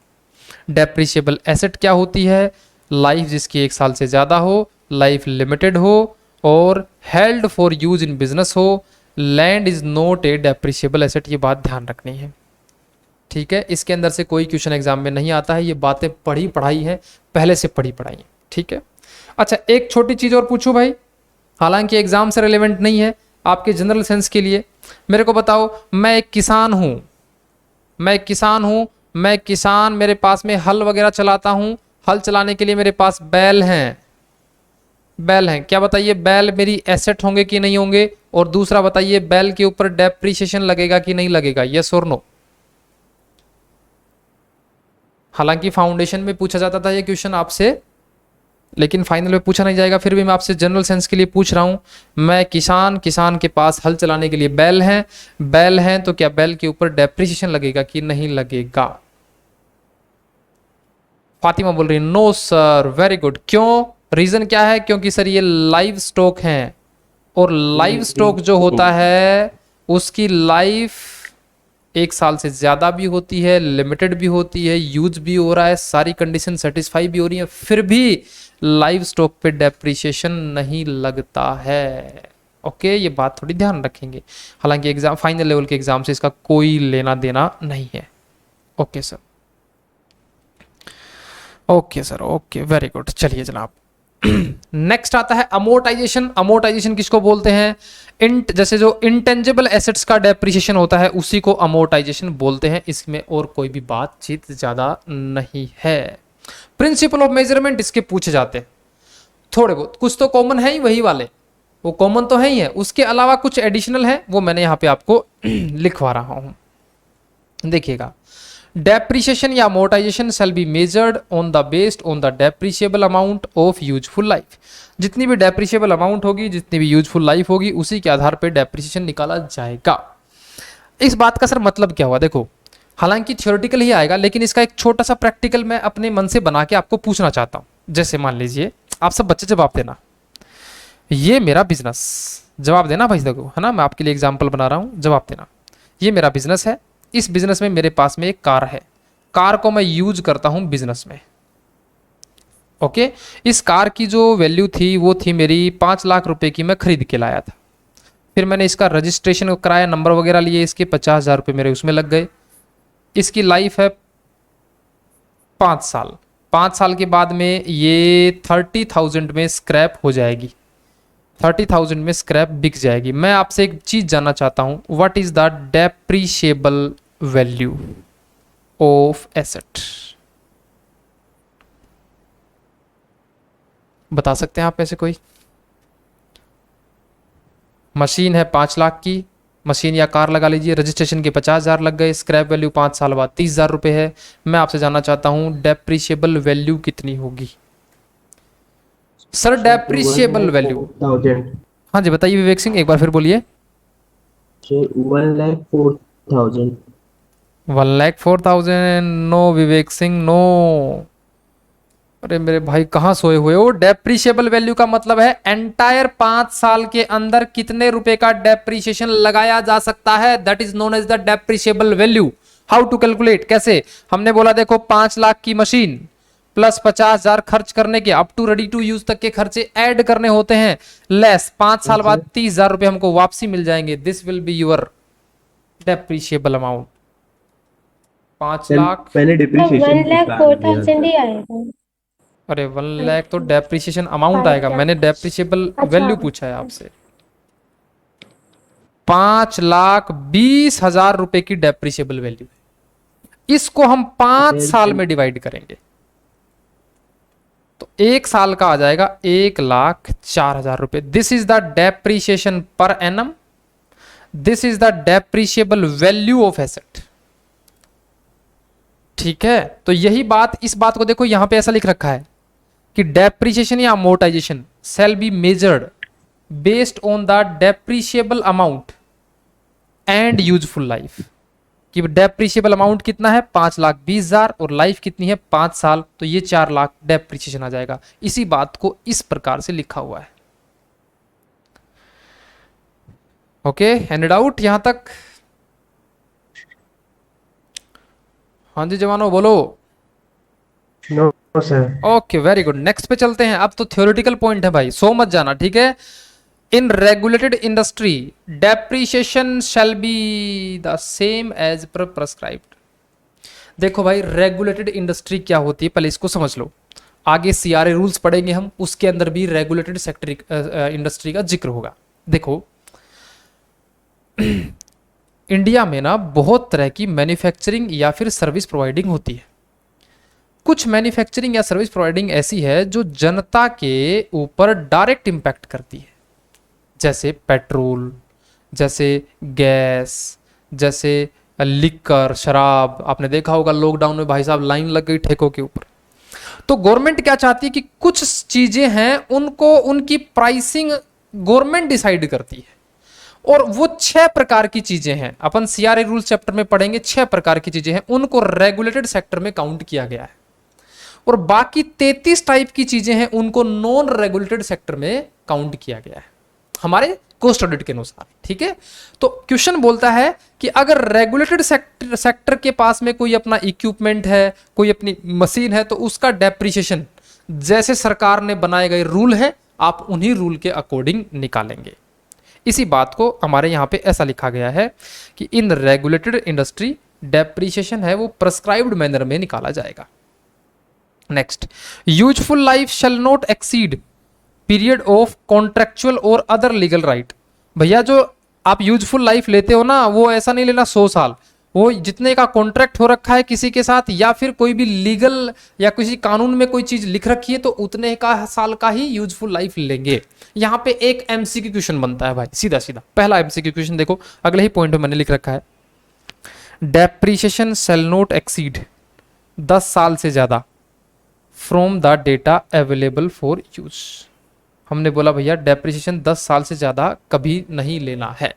डेप्रिशिएबल एसेट क्या होती है? लाइफ जिसकी 1 साल से ज़्यादा हो, लाइफ लिमिटेड हो और held for use in business हो। Land is not a depreciable asset, ये बात ध्यान रखनी है, ठीक है। इसके अंदर से कोई क्वेश्चन एग्जाम में नहीं आता है, ये बातें पढ़ी पढ़ाई है, पहले से पढ़ी पढ़ाई है, ठीक है। अच्छा, एक छोटी चीज़ और पूछूं भाई, हालांकि एग्जाम से रिलेवेंट नहीं है, आपके जनरल सेंस के लिए मेरे को बताओ, मैं एक किसान हूं, मैं किसान, मेरे पास में हल वगैरह चलाता हूं, हल चलाने के लिए मेरे पास बैल हैं, क्या बताइए, बैल मेरी एसेट होंगे कि नहीं होंगे? और दूसरा बताइए, बैल के ऊपर डेप्रिसिएशन लगेगा कि नहीं लगेगा? यस और नो? हालांकि फाउंडेशन में पूछा जाता था ये क्वेश्चन आपसे, लेकिन फाइनल में पूछा नहीं जाएगा, फिर भी मैं आपसे जनरल सेंस के लिए पूछ रहा हूं। मैं किसान के पास हल चलाने के लिए बैल हैं, तो क्या बैल के ऊपर डेप्रिसिएशन लगेगा कि नहीं लगेगा? फातिमा बोल रही है नो सर, वेरी गुड। क्यों? रीजन क्या है? क्योंकि सर ये लाइव स्टॉक हैं, और लाइव स्टॉक जो होता है उसकी लाइफ 1 साल से ज्यादा भी होती है, लिमिटेड भी होती है, यूज भी हो रहा है, सारी कंडीशन सेटिस्फाई भी हो रही है, फिर भी लाइव स्टॉक पे डेप्रिसिएशन नहीं लगता है। ओके, ये बात थोड़ी ध्यान रखेंगे। हालांकि एग्जाम, फाइनल लेवल के एग्जाम से इसका कोई लेना देना नहीं है। Okay sir, okay sir, okay, very good. चलिए जनाब, नेक्स्ट आता है अमोर्टाइजेशन। अमोर्टाइजेशन किसको बोलते हैं? जैसे जो इंटेंजिबल एसेट्स का डेप्रिसिएशन होता है उसी को अमोर्टाइजेशन बोलते हैं, इसमें और कोई भी बातचीत ज्यादा नहीं है। प्रिंसिपल ऑफ मेजरमेंट इसके पूछे जाते हैं थोड़े बहुत, कुछ तो कॉमन है ही, वही वाले वो कॉमन तो है ही है, उसके अलावा कुछ एडिशनल है, वो मैंने यहाँ पे आपको लिखवा रहा हूं, देखिएगा। डेप्रिसिएशन या amortisation shall be measured on the based on the depreciable amount of useful life. जितनी भी डेप्रिशिएबल अमाउंट होगी, जितनी भी यूजफुल लाइफ होगी, उसी के आधार पर डेप्रिसिएशन निकाला जाएगा। इस बात का सर मतलब क्या हुआ? देखो, हालांकि थ्योरेटिकल ही आएगा, लेकिन इसका एक छोटा सा प्रैक्टिकल मैं अपने मन से बना के आपको पूछना चाहता हूं। जैसे मान लीजिए, आप सब बच्चे जवाब देना, ये मेरा बिजनेस, जवाब देना भाई, देखो है ना, मैं आपके लिए एग्जाम्पल बना रहा हूं, जवाब देना। ये मेरा बिजनेस है, इस बिजनेस में मेरे पास में एक कार है, कार को मैं यूज करता हूं बिजनेस में। ओके, इस कार की जो वैल्यू थी वो थी मेरी 5 लाख रुपए की, मैं खरीद के लाया था। फिर मैंने इसका रजिस्ट्रेशन कराया, नंबर वगैरह लिए, इसके 50,000 रुपये मेरे उसमें लग गए। इसकी लाइफ है 5 साल। 5 साल के बाद में ये 30,000 में स्क्रैप हो जाएगी, 30,000 में स्क्रैप बिक जाएगी। मैं आपसे एक चीज जानना चाहता हूं, what is the depreciable value of asset? बता सकते हैं आप ऐसे कोई? मशीन है 5 लाख की, मशीन या कार लगा लीजिए, रजिस्ट्रेशन के 50,000 लग गए, स्क्रैप वैल्यू 5 साल बाद 30,000 रुपये है। मैं आपसे जानना चाहता हूं डेप्रिशिएबल वैल्यू कितनी होगी? सर डेप्रिशिएबल वैल्यू, हाँ जी बताइए विवेक सिंह, एक बार फिर बोलिए। 1,04,000। 1,04,000? No Vivek Singh, no. अरे मेरे भाई कहाँ सोए हुए हो? डेप्रिशिएबल वैल्यू का मतलब है एंटायर 5 साल के अंदर कितने रुपए का डेप्रिशिएशन लगाया जा सकता है, that is known as the depreciable value. How to calculate, कैसे? हमने बोला देखो 5 लाख की मशीन प्लस 50,000 खर्च करने के up to ready to use तक के खर्चे ऐड करने होते हैं, लेस 5 साल बाद 30,000 रुपए हमको वापसी मिल जाएंगे। This will be your depreciable amount. 5 lakh, मैंने डिप्रिसिएशन 1,04,000 ही आएगा। अरे 1 लाख तो डेप्रिसिएशन अमाउंट आएगा, मैंने डेप्रिशिएबल वैल्यू पूछा है आपसे। 5,20,000 रुपए की डेप्रिशिएबल वैल्यू है, इसको हम 5 साल में डिवाइड करेंगे तो 1 साल का आ जाएगा 1,04,000 रुपए। This is the depreciation per annum, this is the depreciable value of asset. ठीक है, तो यही बात, इस बात को देखो यहां पे ऐसा लिख रखा है कि डेप्रिसिएशन या amortisation shall be measured based on the depreciable amount and useful life. कि डेप्रिशिएबल अमाउंट कितना है? 5,20,000 और लाइफ कितनी है? 5 साल, तो ये 4 लाख डेप्रिसिएशन आ जाएगा। इसी बात को इस प्रकार से लिखा हुआ है। ओके, एनी डाउट यहां तक? हाँ जी जवानों बोलो। No sir. Okay very good, next पे चलते हैं। अब तो थ्योरेटिकल पॉइंट है भाई, सो मत जाना, ठीक है। In regulated industry depreciation shall be the same as per prescribed. देखो भाई, रेगुलेटेड इंडस्ट्री क्या होती है पहले इसको समझ लो, आगे सीआरए रूल्स पढ़ेंगे हम, उसके अंदर भी रेगुलेटेड सेक्टर इंडस्ट्री का जिक्र होगा। देखो इंडिया में ना बहुत तरह की मैन्युफैक्चरिंग या फिर सर्विस प्रोवाइडिंग होती है। कुछ मैन्युफैक्चरिंग या सर्विस प्रोवाइडिंग ऐसी है जो जनता के ऊपर डायरेक्ट इंपैक्ट करती है, जैसे पेट्रोल, जैसे गैस, जैसे लिकर शराब। आपने देखा होगा लॉकडाउन में भाई साहब लाइन लग गई ठेकों के ऊपर। तो गवर्नमेंट क्या चाहती है कि कुछ चीजें हैं उनको, उनकी प्राइसिंग गवर्नमेंट डिसाइड करती है, और वो 6 प्रकार की चीजें हैं, अपन सीआरए रूल चैप्टर में पढ़ेंगे। 6 प्रकार की चीजें हैं, उनको रेगुलेटेड सेक्टर में काउंट किया गया है, और बाकी 33 टाइप की चीजें हैं उनको नॉन रेगुलेटेड सेक्टर में काउंट किया गया है हमारे कोस्ट ऑडिट के अनुसार, ठीक है। तो क्वेश्चन बोलता है कि अगर रेगुलेटेड सेक्टर के पास में कोई अपना इक्विपमेंट है, कोई अपनी मशीन है, तो उसका डेप्रिसिएशन जैसे सरकार ने बनाए गए रूल है, आप उन्हीं रूल के अकॉर्डिंग निकालेंगे। इसी बात को हमारे यहाँ पे ऐसा लिखा गया है कि इन रेगुलेटेड इंडस्ट्री डेप्रिसिएशन है वो प्रेस्क्राइब्ड मैनर में निकाला जाएगा। Next, useful life shall not exceed period of contractual और अदर लीगल राइट। भैया जो आप यूजफुल लाइफ लेते हो ना, वो ऐसा नहीं लेना 100 साल, वो जितने का कॉन्ट्रैक्ट हो रखा है किसी के साथ, या फिर कोई भी लीगल या किसी कानून में कोई चीज लिख रखी है, तो उतने का साल का ही यूजफुल लाइफ लेंगे। यहां पे एक एमसीक्यू क्वेश्चन बनता है भाई, सीधा सीधा पहला एमसीक्यू क्वेश्चन देखो, अगले ही पॉइंट में मैंने लिख रखा है, डेप्रीशिएशन शैल नॉट एक्सीड 10 साल से ज्यादा from the data available for use. हमने बोला भैया डेप्रिसिएशन 10 साल से ज़्यादा कभी नहीं लेना है।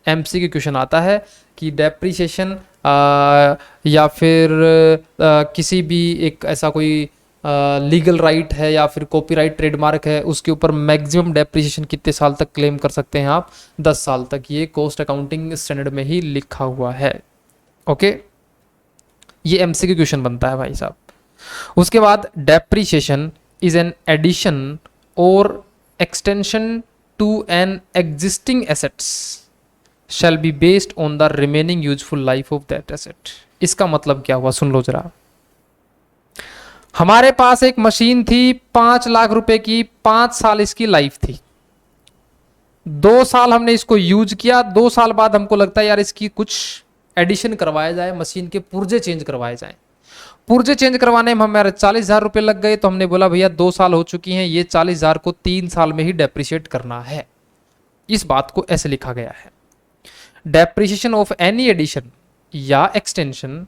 एमसीक्यू क्वेश्चन आता है कि डेप्रिसिएशन या फिर किसी भी एक ऐसा कोई लीगल राइट है या फिर कॉपीराइट ट्रेडमार्क है, उसके ऊपर मैक्सिमम डेप्रिसिएशन कितने साल तक क्लेम कर सकते हैं आप? 10 साल तक। ये कॉस्ट अकाउंटिंग स्टैंडर्ड में ही लिखा हुआ है। ओके, ये एमसीक्यू क्वेश्चन बनता है भाई साहब। उसके बाद डेप्रिसिएशन इज एन एडिशन और extension to an existing assets shall be based on the remaining useful life of that asset। इसका मतलब क्या हुआ सुन लो जरा। हमारे पास एक मशीन थी 5 लाख रुपए की, 5 साल इसकी लाइफ थी, 2 साल हमने इसको यूज किया, 2 साल बाद हमको लगता है यार इसकी कुछ एडिशन करवाया जाए, मशीन के पुर्जे चेंज करवाए जाए। पुर्जे चेंज करवाने में हमारे 40,000 रुपए लग गए, तो हमने बोला भैया 2 साल हो चुकी हैं, ये 40,000 को 3 साल में ही डेप्रिशिएट करना है। इस बात को ऐसे लिखा गया है, डेप्रिसिएशन ऑफ एनी एडिशन या extension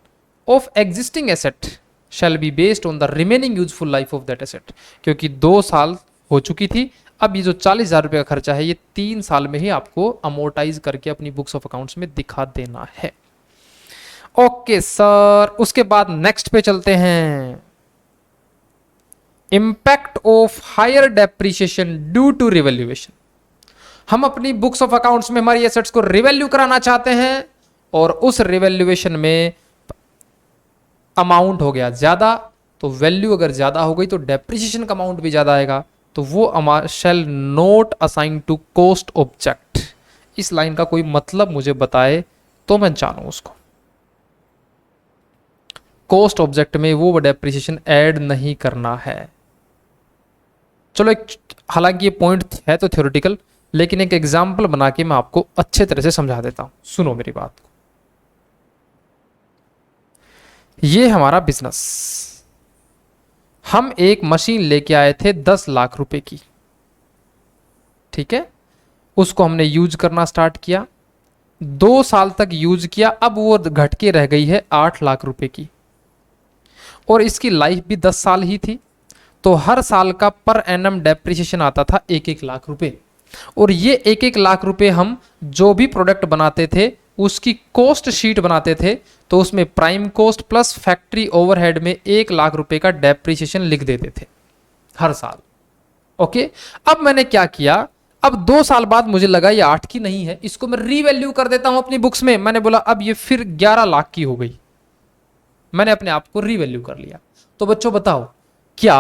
of existing asset shall be based on the remaining useful life of that asset. क्योंकि 2 साल हो चुकी थी, अब ये जो 40,000 रुपये का खर्चा है ये 3 साल में ही आपको अमोर्टाइज करके अपनी बुक्स ऑफ अकाउंट्स में दिखा देना है। ओके सर, उसके बाद नेक्स्ट पे चलते हैं, impact of higher depreciation due to revaluation. हम अपनी बुक्स ऑफ अकाउंट्स में हमारी एसेट्स को रिवैल्यू कराना चाहते हैं, और उस रिवैल्यूएशन में अमाउंट हो गया ज्यादा, तो वैल्यू अगर ज्यादा हो गई तो डेप्रिसिएशन का अमाउंट भी ज्यादा आएगा, तो वो shall not assign to cost object. इस लाइन का कोई मतलब मुझे बताए तो मैं जानूं उसको। कोस्ट ऑब्जेक्ट में वो डेप्रिसिएशन ऐड नहीं करना है। चलो हालांकि ये पॉइंट है तो थ्योरेटिकल, लेकिन एक एग्जाम्पल बना के मैं आपको अच्छे तरह से समझा देता हूं, सुनो मेरी बात को। ये हमारा बिजनेस, हम एक मशीन लेके आए थे 10 लाख रुपए की, ठीक है। उसको हमने यूज करना स्टार्ट किया, 2 साल तक यूज किया, अब वो घट के रह गई है 8 लाख रुपए की, और इसकी लाइफ भी 10 साल ही थी, तो हर साल का पर एनम डेप्रिसिएशन आता था 1-1 लाख रुपए। और ये 1-1 लाख रुपए हम जो भी प्रोडक्ट बनाते थे उसकी कॉस्ट शीट बनाते थे, तो उसमें prime cost plus factory overhead में 1 लाख रुपए का डेप्रिसिएशन लिख देते थे हर साल। ओके, अब मैंने क्या किया, अब 2 साल बाद मुझे लगा ये 8 की नहीं है, इसको मैं रीवैल्यू कर देता हूं अपनी बुक्स में। मैंने बोला अब ये फिर 11 लाख की हो गई, मैंने अपने आप को रीवैल्यू कर लिया। तो बच्चों बताओ, क्या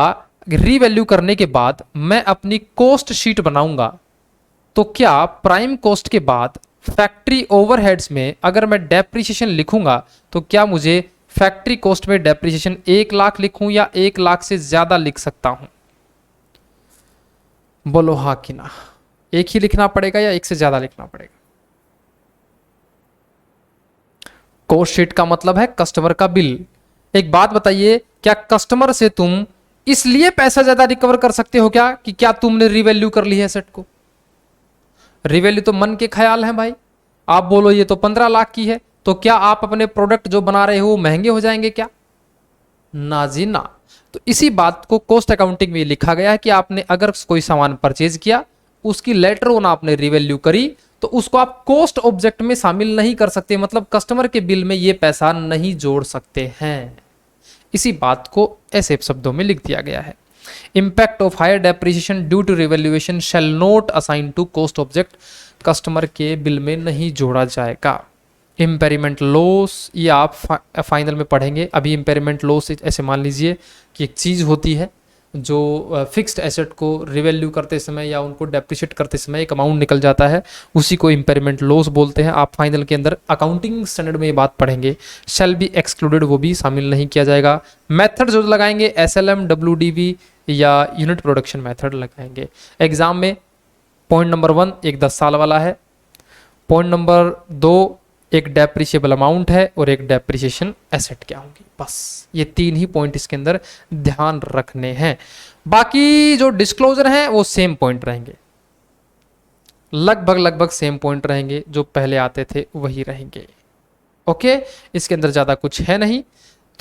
रीवैल्यू करने के बाद मैं अपनी कॉस्ट शीट बनाऊंगा तो क्या प्राइम कॉस्ट के बाद फैक्ट्री ओवरहेड्स में अगर मैं डेप्रिसिएशन लिखूंगा तो क्या मुझे फैक्ट्री कॉस्ट में डेप्रिसिएशन 1 लाख लिखूं या 1 लाख से ज्यादा लिख सकता हूं? बोलो हाँ कि ना। एक ही लिखना पड़ेगा या एक से ज्यादा लिखना पड़ेगा? कॉस्ट शीट का मतलब है कस्टमर का बिल। एक बात बताइए, क्या कस्टमर से तुम इसलिए पैसा ज्यादा रिकवर कर सकते हो क्या कि क्या तुमने रिवैल्यू कर ली है एसेट को? रिवैल्यू तो मन के ख्याल है भाई। आप बोलो ये तो 15 लाख की है, तो क्या आप अपने प्रोडक्ट जो बना रहे हो वो महंगे हो जाएंगे क्या? ना जी ना। तो इसी बात को कॉस्ट अकाउंटिंग में लिखा गया है कि आपने अगर कोई सामान परचेज किया, उसकी लेटर ऑन आपने रिवैल्यू करी, तो उसको आप कॉस्ट ऑब्जेक्ट में शामिल नहीं कर सकते, मतलब कस्टमर के बिल में ये पैसा नहीं जोड़ सकते हैं। इसी बात को ऐसे शब्दों में लिख दिया गया है। Impact of higher depreciation due to revaluation shall not assign to cost object, customer के बिल में नहीं जोड़ा जाएगा। इम्पेरिमेंट लॉस, ये आप फाइनल में पढ़ेंगे। अभी इम्पेरिमेंट लॉस ऐसे मान लीजिए कि एक चीज़ होती है जो फिक्स्ड एसेट को रिवैल्यू करते समय या उनको डेप्रिशिएट करते समय एक अमाउंट निकल जाता है, उसी को इम्पेरिमेंट लॉस बोलते हैं। आप फाइनल के अंदर अकाउंटिंग स्टैंडर्ड में ये बात पढ़ेंगे। शैल बी एक्सक्लूडेड, वो भी शामिल नहीं किया जाएगा। मेथड जो लगाएंगे SLM, WDV या यूनिट प्रोडक्शन मेथड लगाएंगे। एग्जाम में पॉइंट नंबर 1 एक 10 साल वाला है, पॉइंट नंबर 2 एक डेप्रिशिएबल अमाउंट है और एक डेप्रिसिएशन एसेट क्या होंगी। बस ये 3 ही पॉइंट इसके अंदर ध्यान रखने हैं। बाकी जो डिस्क्लोजर हैं वो सेम पॉइंट रहेंगे, लगभग सेम पॉइंट रहेंगे, जो पहले आते थे वही रहेंगे। ओके, इसके अंदर ज्यादा कुछ है नहीं।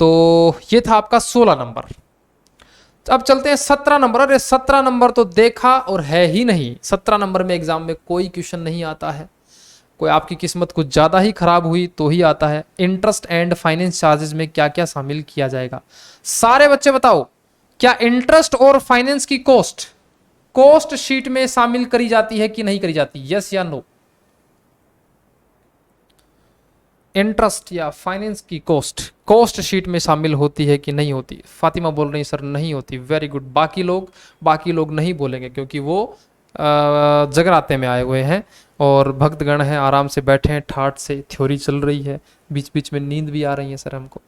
तो ये था आपका 16 नंबर। अब चलते हैं 17 नंबर। अरे 17 नंबर तो देखा और है ही नहीं। 17 नंबर में एग्जाम में कोई क्वेश्चन नहीं आता है, कोई आपकी किस्मत कुछ ज़्यादा ही खराब हुई तो ही आता है। इंटरेस्ट एंड फाइनेंस चार्जेस में क्या क्या शामिल किया जाएगा? सारे बच्चे बताओ, क्या इंटरेस्ट और फाइनेंस की कॉस्ट शीट में शामिल करी जाती है कि नहीं करी जाती? यस या नो? इंटरेस्ट या फाइनेंस की कॉस्ट शीट में शामिल होती है कि नहीं होती? फातिमा बोल रही सर नहीं होती। Very good. बाकी लोग नहीं बोलेंगे क्योंकि वो जगराते में आए हुए हैं और भक्तगण हैं, आराम से बैठे हैं, ठाठ से थ्योरी चल रही है, बीच बीच में नींद भी आ रही है सर हमको।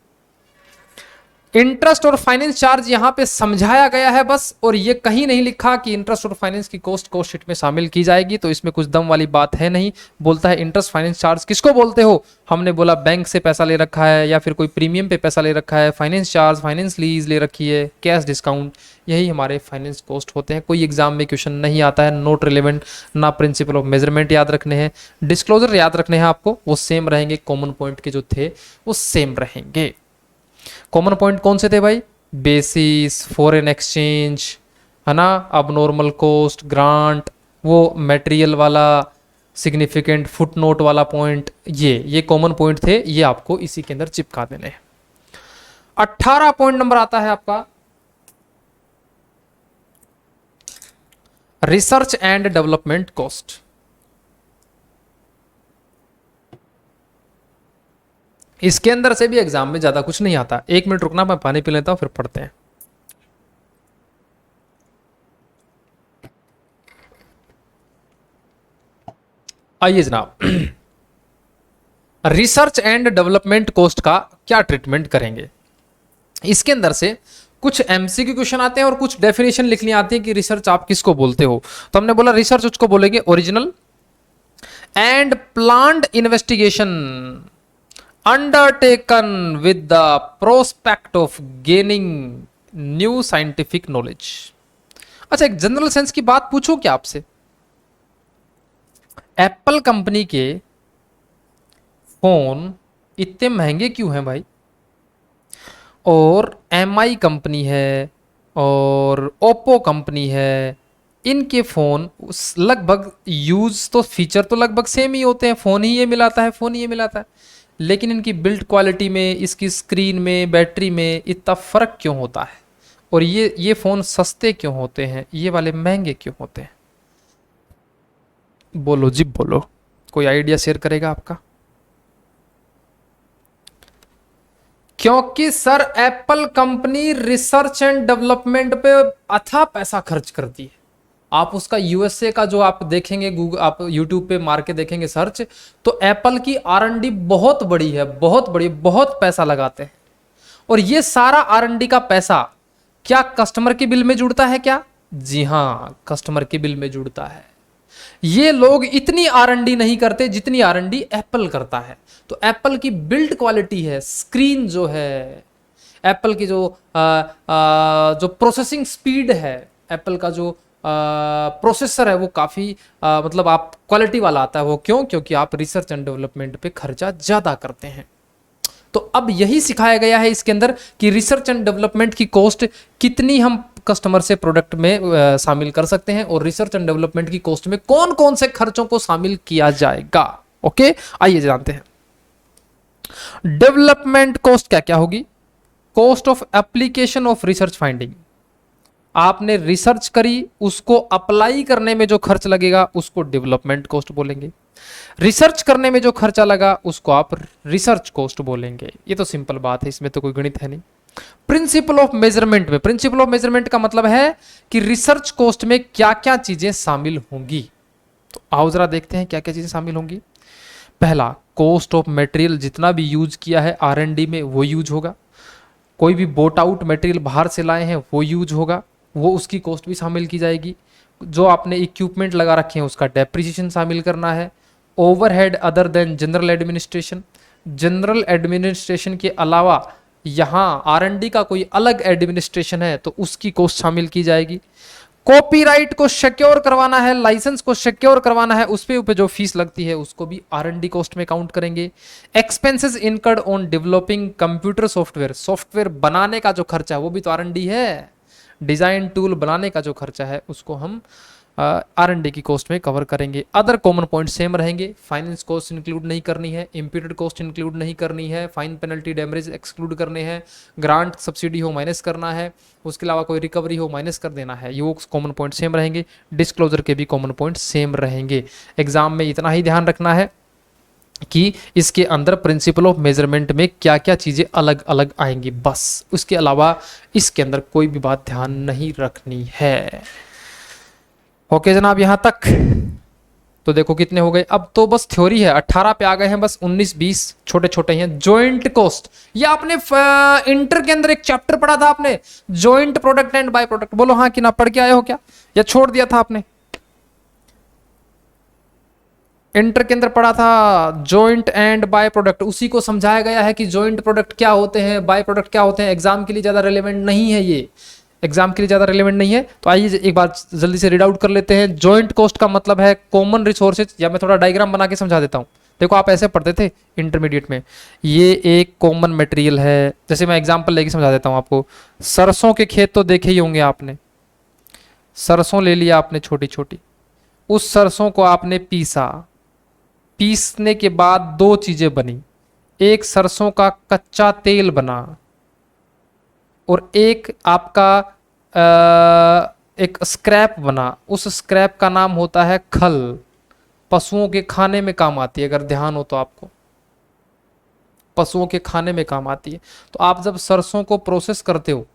इंटरेस्ट और फाइनेंस चार्ज यहाँ पे समझाया गया है बस, और ये कहीं नहीं लिखा कि इंटरेस्ट और फाइनेंस की कॉस्ट शीट में शामिल की जाएगी, तो इसमें कुछ दम वाली बात है नहीं। बोलता है इंटरेस्ट फाइनेंस चार्ज किसको बोलते हो? हमने बोला बैंक से पैसा ले रखा है या फिर कोई प्रीमियम पे पैसा ले रखा है। फाइनेंस चार्ज, फाइनेंस लीज ले रखी है, कैश डिस्काउंट, यही हमारे फाइनेंस कॉस्ट होते हैं। कोई एग्जाम में क्वेश्चन नहीं आता है, नोट रिलेवेंट, ना प्रिंसिपल ऑफ मेजरमेंट याद रखने हैं, डिस्क्लोजर याद रखने हैं आपको, वो सेम रहेंगे। कॉमन पॉइंट के जो थे वो सेम रहेंगे। कॉमन पॉइंट कौन से थे भाई? बेसिस, फॉरेन एक्सचेंज, है ना, अब नॉर्मल कॉस्ट, ग्रांट, वो मटेरियल वाला, सिग्निफिकेंट, फुटनोट वाला पॉइंट, ये कॉमन पॉइंट थे। ये आपको इसी के अंदर चिपका देने हैं। 18 पॉइंट नंबर आता है आपका रिसर्च एंड डेवलपमेंट कॉस्ट। इसके अंदर से भी एग्जाम में ज्यादा कुछ नहीं आता। 1 मिनट रुकना, मैं पानी पी लेता हूं, फिर पढ़ते हैं। आइए जनाब, रिसर्च एंड डेवलपमेंट कॉस्ट का क्या ट्रीटमेंट करेंगे? इसके अंदर से कुछ एमसीक्यू क्वेश्चन आते हैं और कुछ डेफिनेशन लिखनी आती है कि रिसर्च आप किसको बोलते हो। तो हमने बोला रिसर्च उसको बोलेंगे original and planned investigation undertaken with the prospect of gaining new scientific knowledge। अच्छा, एक जनरल सेंस की बात पूछूं क्या आपसे? एप्पल कंपनी के फोन इतने महंगे क्यों हैं भाई? और एमआई कंपनी है और ओप्पो कंपनी है, इनके फोन लगभग यूज तो फीचर तो लगभग सेम ही होते हैं, फोन ही ये मिलाता है, लेकिन इनकी बिल्ड क्वालिटी में, इसकी स्क्रीन में, बैटरी में इतना फ़र्क क्यों होता है? और ये फ़ोन सस्ते क्यों होते हैं, ये वाले महंगे क्यों होते हैं? बोलो जी बोलो, कोई आइडिया शेयर करेगा आपका? क्योंकि sir Apple company research and development पे अथाह पैसा खर्च करती है। आप उसका यूएसए का जो आप देखेंगे, गूगल आप यूट्यूब पे मार के देखेंगे सर्च, तो एप्पल की आर&डी बहुत बड़ी है, बहुत बड़ी, बहुत पैसा लगाते हैं। और ये सारा आर&डी का पैसा क्या कस्टमर के बिल में जुड़ता है क्या? जी हाँ, कस्टमर के बिल में जुड़ता है। ये लोग इतनी आर&डी नहीं करते जितनी आर&डी एप्पल करता है। तो एप्पल की बिल्ड क्वालिटी है, स्क्रीन जो है, एप्पल की जो प्रोसेसिंग स्पीड है, एप्पल का जो प्रोसेसर है वो काफ़ी मतलब आप क्वालिटी वाला आता है। वो क्यों? क्योंकि आप रिसर्च एंड डेवलपमेंट पे खर्चा ज़्यादा करते हैं। तो अब यही सिखाया गया है इसके अंदर कि रिसर्च एंड डेवलपमेंट की कॉस्ट कितनी हम कस्टमर से प्रोडक्ट में शामिल कर सकते हैं, और रिसर्च एंड डेवलपमेंट की कॉस्ट में कौन कौन से खर्चों को शामिल किया जाएगा। ओके, आइए जानते हैं डेवलपमेंट कॉस्ट क्या क्या होगी। Cost of application of research finding, आपने रिसर्च करी, उसको अप्लाई करने में जो खर्च लगेगा उसको डेवलपमेंट कॉस्ट बोलेंगे। रिसर्च करने में जो खर्चा लगा उसको आप रिसर्च कॉस्ट बोलेंगे। ये तो सिंपल बात है, इसमें तो कोई गणित है नहीं। प्रिंसिपल ऑफ मेजरमेंट में, प्रिंसिपल ऑफ मेजरमेंट का मतलब है कि रिसर्च कॉस्ट में क्या क्या चीजें शामिल होंगी। तो आओ जरा देखते हैं क्या क्या चीजें शामिल होंगी। पहला, कॉस्ट ऑफ मटेरियल, जितना भी यूज किया है आर&डी में वो यूज होगा। कोई भी बोट आउट मटेरियल बाहर से लाए हैं वो यूज होगा, वो उसकी कॉस्ट भी शामिल की जाएगी। जो आपने इक्विपमेंट लगा रखे हैं उसका डेप्रिसिएशन शामिल करना है। Overhead other than general administration, general administration के अलावा यहाँ आर&डी का कोई अलग एडमिनिस्ट्रेशन है तो उसकी कॉस्ट शामिल की जाएगी। कॉपीराइट को सिक्योर करवाना है, लाइसेंस को सिक्योर करवाना है, उस पे जो फीस लगती है उसको भी आर&डी कॉस्ट में काउंट करेंगे। Expenses incurred on developing computer software, software बनाने का जो खर्चा है वो भी तो आर&डी है। डिजाइन टूल बनाने का जो खर्चा है उसको हम आर&डी की कॉस्ट में कवर करेंगे। अदर कॉमन पॉइंट सेम रहेंगे। फाइनेंस कॉस्ट इंक्लूड नहीं करनी है, इम्प्यूटेड कॉस्ट इंक्लूड नहीं करनी है, फाइन पेनल्टी डैमेज एक्सक्लूड करने हैं, ग्रांट सब्सिडी हो माइनस करना है, उसके अलावा कोई रिकवरी हो माइनस कर देना है। ये कॉमन पॉइंट सेम रहेंगे। डिस्क्लोजर के भी कॉमन पॉइंट सेम रहेंगे। एग्जाम में इतना ही ध्यान रखना है कि इसके अंदर प्रिंसिपल ऑफ मेजरमेंट में क्या क्या चीज़ें अलग अलग आएंगी, बस। उसके अलावा इसके अंदर कोई भी बात ध्यान नहीं रखनी है। ओके जनाब, यहां तक तो देखो कितने हो गए। अब तो बस थ्योरी है, 18 पे आ गए हैं, बस 19-20 छोटे छोटे हैं। जॉइंट कॉस्ट, ये आपने इंटर के अंदर एक चैप्टर पढ़ा था आपने, joint product and by product. बोलो हाँ कि ना, पढ़ के आए हो क्या या छोड़ दिया था आपने? इंटर के अंदर पढ़ा था जॉइंट एंड बाय प्रोडक्ट। उसी को समझाया गया है कि जॉइंट प्रोडक्ट क्या होते हैं, बाय प्रोडक्ट क्या होते हैं। एग्जाम के लिए ज्यादा रिलेवेंट नहीं है ये, एग्जाम के लिए ज्यादा रिलेवेंट नहीं है। तो आइए एक बार जल्दी से रीड आउट कर लेते हैं। जॉइंट कॉस्ट का मतलब है कॉमन रिसोर्सेज, या मैं थोड़ा डायग्राम बना के समझा देता हूं। देखो आप ऐसे पढ़ते थे इंटरमीडिएट में, ये एक कॉमन मटेरियल है। जैसे मैं एग्जांपल लेके समझा देता हूं आपको। सरसों के खेत तो देखे ही होंगे आपने, सरसों ले लिया आपने छोटी छोटी, उस सरसों को आपने पीसा, पीसने के बाद दो चीजें बनी, एक सरसों का कच्चा तेल बना और एक आपका एक स्क्रैप बना। उस स्क्रैप का नाम होता है खल। पशुओं के खाने में काम आती है, अगर ध्यान हो तो आपको, पशुओं के खाने में काम आती है। तो आप जब सरसों को प्रोसेस करते हो,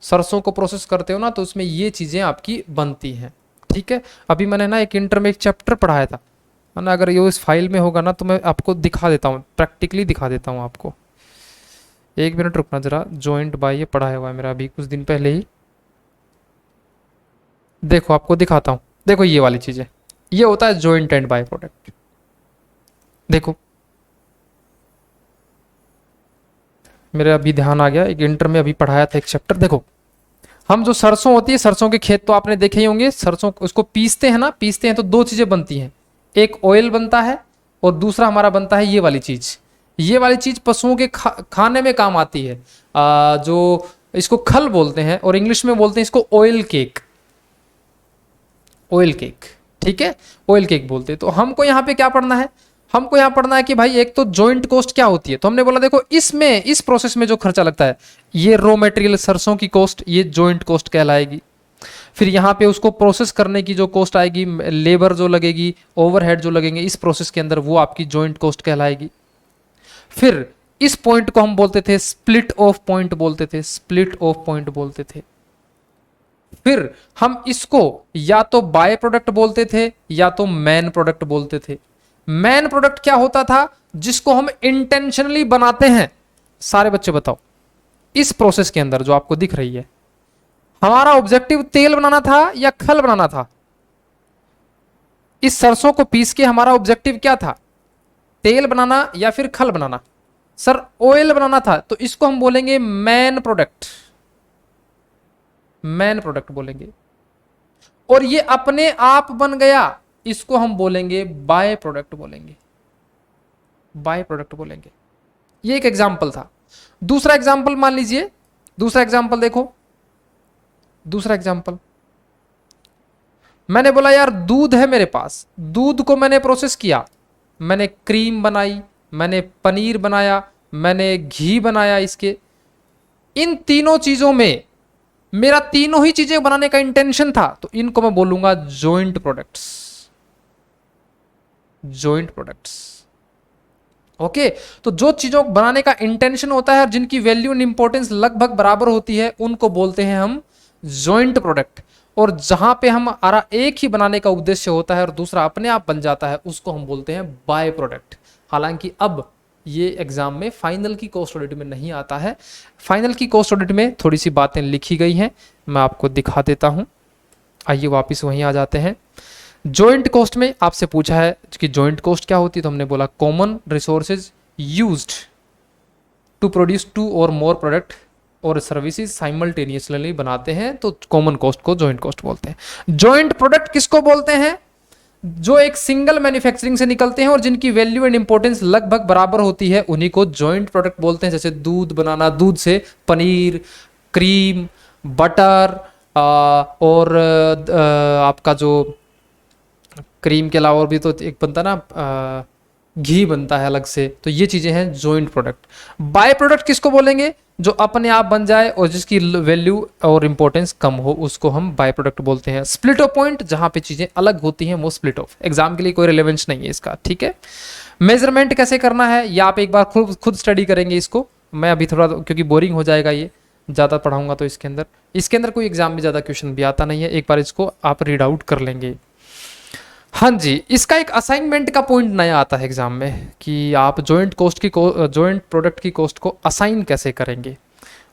सरसों को प्रोसेस करते हो ना, तो उसमें ये चीजें आपकी बनती हैं। ठीक है, अभी मैंने ना एक इंटर में एक चैप्टर पढ़ाया था ना, अगर ये इस फाइल में होगा ना तो मैं आपको दिखा देता हूँ, प्रैक्टिकली दिखा देता हूँ आपको। एक मिनट रुकना जरा। जॉइंट बाय ये पढ़ाया हुआ है मेरा अभी कुछ दिन पहले ही। देखो आपको दिखाता हूँ, देखो ये वाली चीजें, ये होता है जॉइंट एंड बाय प्रोडक्ट। देखो मेरे अभी ध्यान आ गया, एक इंटर में अभी पढ़ाया था एक चैप्टर। देखो हम जो सरसों होती है, सरसों के खेत तो आपने देखे ही होंगे। सरसों उसको पीसते हैं ना, पीसते हैं तो दो चीजें बनती हैं, एक ऑयल बनता है और दूसरा हमारा बनता है ये वाली चीज। ये वाली चीज पशुओं के खाने में काम आती है। जो इसको खल बोलते हैं और इंग्लिश में बोलते हैं इसको ऑयल केक, ऑयल केक। ठीक है, ऑयल केक बोलते हैं। तो हमको यहाँ पे क्या पढ़ना है, हमको यहाँ पढ़ना है कि भाई एक तो जॉइंट कॉस्ट क्या होती है। तो हमने बोला देखो इसमें, इस प्रोसेस में जो खर्चा लगता है, ये रॉ मटेरियल सरसों की कॉस्ट, ये जॉइंट कॉस्ट कहलाएगी। फिर यहाँ पे उसको प्रोसेस करने की जो कॉस्ट आएगी, लेबर जो लगेगी, ओवरहेड जो लगेंगे इस प्रोसेस के अंदर, वो आपकी जॉइंट कॉस्ट कहलाएगी। फिर इस पॉइंट को हम बोलते थे स्प्लिट ऑफ पॉइंट बोलते थे, स्प्लिट ऑफ पॉइंट बोलते थे। फिर हम इसको या तो बाय प्रोडक्ट बोलते थे या तो मैन प्रोडक्ट बोलते थे। मैन प्रोडक्ट क्या होता था? जिसको हम इंटेंशनली बनाते हैं। सारे बच्चे बताओ, इस प्रोसेस के अंदर जो आपको दिख रही है, हमारा ऑब्जेक्टिव तेल बनाना था या खल बनाना था? इस सरसों को पीस के हमारा ऑब्जेक्टिव क्या था? तेल बनाना या फिर खल बनाना? सर ऑयल बनाना था, तो इसको हम बोलेंगे मैन प्रोडक्ट, मैन प्रोडक्ट बोलेंगे। और ये अपने आप बन गया, इसको हम बोलेंगे बाय प्रोडक्ट बोलेंगे, बाय प्रोडक्ट बोलेंगे। ये एक एग्जांपल था। दूसरा एग्जांपल मान लीजिए, दूसरा एग्जांपल देखो, दूसरा एग्जांपल मैंने बोला यार दूध है मेरे पास, दूध को मैंने प्रोसेस किया, मैंने क्रीम बनाई, मैंने पनीर बनाया, मैंने घी बनाया। इसके इन तीनों चीजों में मेरा तीनों ही चीजें बनाने का इंटेंशन था, तो इनको मैं बोलूंगा joint products, joint products. Okay, तो जो चीजों को बनाने का इंटेंशन होता है और जिनकी वैल्यू एंड इंपॉर्टेंस लगभग बराबर होती है, उनको बोलते हैं हम जॉइंट प्रोडक्ट। और जहां पे हमारा एक ही बनाने का उद्देश्य होता है और दूसरा अपने आप बन जाता है, उसको हम बोलते हैं बाय प्रोडक्ट। हालांकि अब ये एग्जाम में फाइनल की कॉस्ट ऑडिट में नहीं आता है। फाइनल की कॉस्ट ऑडिट में थोड़ी सी बातें लिखी गई हैं, मैं आपको दिखा देता हूं। आइए वापस वहीं आ जाते हैं। जॉइंट कॉस्ट में आपसे पूछा है कि जॉइंट कॉस्ट क्या होती है, तो हमने बोला common resources used to produce two और मोर प्रोडक्ट और सर्विसेज साइमल्टेनियसली बनाते हैं, तो कॉमन कॉस्ट को जॉइंट कॉस्ट बोलते हैं। जॉइंट प्रोडक्ट किसको बोलते हैं? जो एक सिंगल मैन्युफैक्चरिंग से निकलते हैं और जिनकी वैल्यू एंड इंपॉर्टेंस लगभग बराबर होती है, उन्हीं को जॉइंट प्रोडक्ट बोलते हैं। जैसे दूध बनाना, दूध से पनीर, क्रीम, बटर और आपका जो क्रीम के अलावा और भी तो एक बनता ना, घी बनता है अलग से, तो ये चीजें हैं जॉइंट प्रोडक्ट। बाय प्रोडक्ट किसको बोलेंगे? जो अपने आप बन जाए और जिसकी वैल्यू और इंपॉर्टेंस कम हो, उसको हम बाय प्रोडक्ट बोलते हैं। स्प्लिट ऑफ पॉइंट, जहां पे चीजें अलग होती हैं, वो स्प्लिट ऑफ। एग्जाम के लिए कोई रिलेवेंस नहीं है इसका, ठीक है। मेजरमेंट कैसे करना है, या आप एक बार खुद स्टडी करेंगे इसको। मैं अभी थोड़ा, क्योंकि बोरिंग हो जाएगा ये ज़्यादा पढ़ाऊंगा, तो इसके अंदर कोई एग्जाम में ज़्यादा क्वेश्चन भी आता नहीं है। एक बार इसको आप रीड आउट कर लेंगे। हाँ जी, इसका एक असाइनमेंट का पॉइंट नया आता है एग्जाम में कि आप जॉइंट प्रोडक्ट की कॉस्ट को असाइन कैसे करेंगे।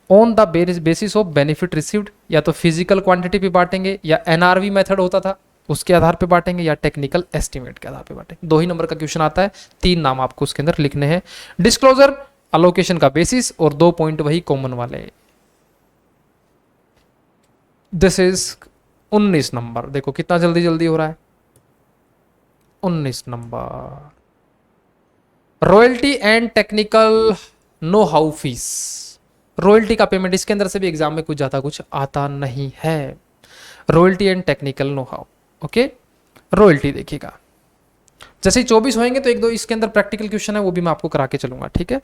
On the basis of benefit received, या तो फिजिकल क्वांटिटी पे बांटेंगे, या एनआरवी मेथड होता था उसके आधार पे बांटेंगे, या टेक्निकल एस्टिमेट के आधार पे बांटेंगे। 2 ही नंबर का क्वेश्चन आता है, 3 नाम आपको उसके अंदर लिखने हैं। डिस्क्लोजर, अलोकेशन का बेसिस, और 2 पॉइंट वही कॉमन वाले। This is 19 number. देखो कितना जल्दी जल्दी हो रहा है। 19 number, royalty and technical know how fees. Royalty का पेमेंट इसके अंदर से भी एग्जाम में कुछ ज्यादा कुछ आता नहीं है। Royalty and technical know how, okay. Royalty देखिएगा, जैसे ही 24 होंगे तो 1-2 इसके अंदर प्रैक्टिकल क्वेश्चन है, वो भी मैं आपको करा के चलूंगा, ठीक है।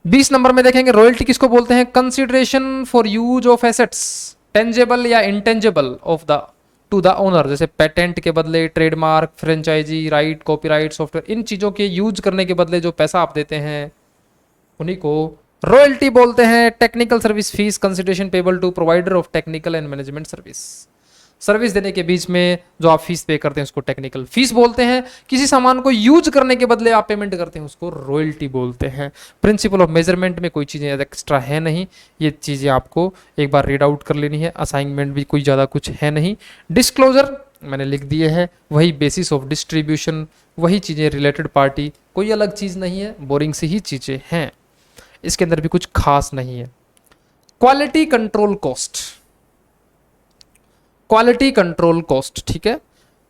20 नंबर में देखेंगे रॉयल्टी किसको बोलते हैं? Consideration for use of assets, tangible या intangible of the to the owner. जैसे पेटेंट के बदले trademark, franchisee right, copyright, software, इन चीजों के यूज करने के बदले जो पैसा आप देते हैं, उन्हीं को रॉयल्टी बोलते हैं। Technical service fees, consideration payable to provider of technical and management service. Service देने के बीच में जो आप फीस पे करते हैं उसको टेक्निकल फीस बोलते हैं। किसी सामान को यूज करने के बदले आप पेमेंट करते हैं उसको रॉयल्टी बोलते हैं। प्रिंसिपल ऑफ मेजरमेंट में कोई चीज़ें एक्स्ट्रा है नहीं, ये चीज़ें आपको एक बार रीड आउट कर लेनी है। असाइनमेंट भी कोई ज़्यादा कुछ है नहीं। डिस्क्लोजर मैंने लिख दिए हैं, वही बेसिस ऑफ डिस्ट्रीब्यूशन, वही चीज़ें, रिलेटेड पार्टी, कोई अलग चीज़ नहीं है, बोरिंग सी ही चीज़ें हैं, इसके अंदर भी कुछ खास नहीं है। Quality control cost, quality control cost, ठीक है।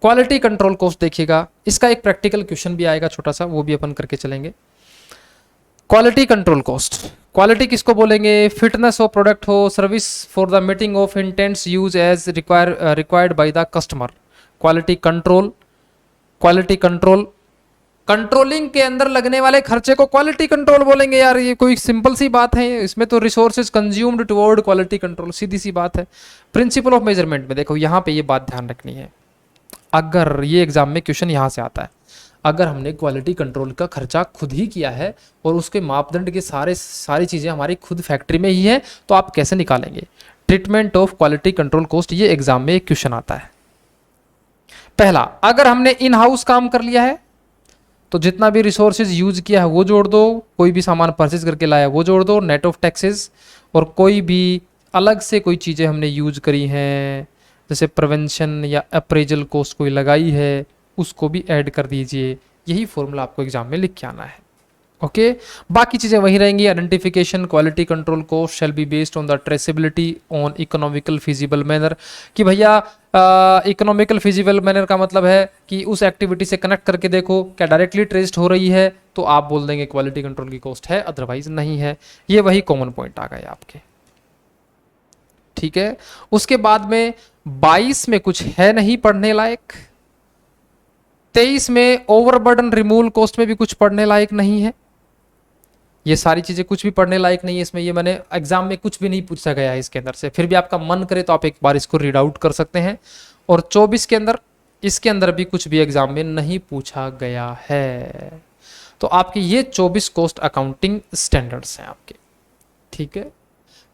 क्वालिटी कंट्रोल कॉस्ट देखिएगा, इसका एक प्रैक्टिकल क्वेश्चन भी आएगा छोटा सा, वो भी अपन करके चलेंगे। क्वालिटी कंट्रोल कॉस्ट, क्वालिटी किसको बोलेंगे? फिटनेस ऑफ प्रोडक्ट हो, service for the meeting of intents use as required by the customer. Quality control controlling के अंदर लगने वाले खर्चे को क्वालिटी कंट्रोल बोलेंगे यार, ये कोई सिंपल सी बात है, इसमें तो resources consumed toward quality control, सीधी सी बात है। प्रिंसिपल ऑफ मेजरमेंट में देखो यहाँ पे ये बात ध्यान रखनी है, अगर ये एग्जाम में क्वेश्चन यहाँ से आता है, अगर हमने क्वालिटी कंट्रोल का खर्चा खुद ही किया है और उसके मापदंड के सारी चीज़ें हमारी खुद फैक्ट्री में ही है, तो आप कैसे निकालेंगे? Treatment of quality control cost, ये एग्जाम में एक क्वेश्चन आता है। पहला, अगर हमने इन हाउस काम कर लिया है तो जितना भी रिसोर्सेज यूज किया है वो जोड़ दो, कोई भी सामान परचेज करके लाया वो जोड़ दो, नेट ऑफ टैक्सेस, और कोई भी अलग से कोई चीज़ें हमने यूज करी हैं जैसे प्रिवेंशन या अप्रेजल कॉस्ट कोई लगाई है उसको भी ऐड कर दीजिए। यही फॉर्मूला आपको एग्जाम में लिख के आना है। ओके, बाकी चीज़ें वही रहेंगी। Identification quality control cost shall be based on the traceability on economical feasible manner, कि भैया इकोनॉमिकल फिजिबल मैनर का मतलब है कि उस एक्टिविटी से कनेक्ट करके देखो क्या डायरेक्टली ट्रेस्ड हो रही है, तो आप बोल देंगे क्वालिटी कंट्रोल की कॉस्ट है, अदरवाइज नहीं है। ये वही कॉमन पॉइंट आ गए आपके, ठीक है। उसके बाद में 22 में कुछ है नहीं पढ़ने लायक, 23 में ओवरबर्डन रिमूवल कॉस्ट में भी कुछ पढ़ने लायक नहीं है। ये सारी चीजें कुछ भी पढ़ने लायक नहीं है इसमें, ये मैंने एग्जाम में कुछ भी नहीं पूछा गया है इसके अंदर से, फिर भी आपका मन करे तो आप एक बार इसको रीड आउट कर सकते हैं। और 24 के अंदर, इसके अंदर भी कुछ भी एग्जाम में नहीं पूछा गया है। तो आपके ये 24 कॉस्ट अकाउंटिंग स्टैंडर्ड्स हैं आपके, ठीक है।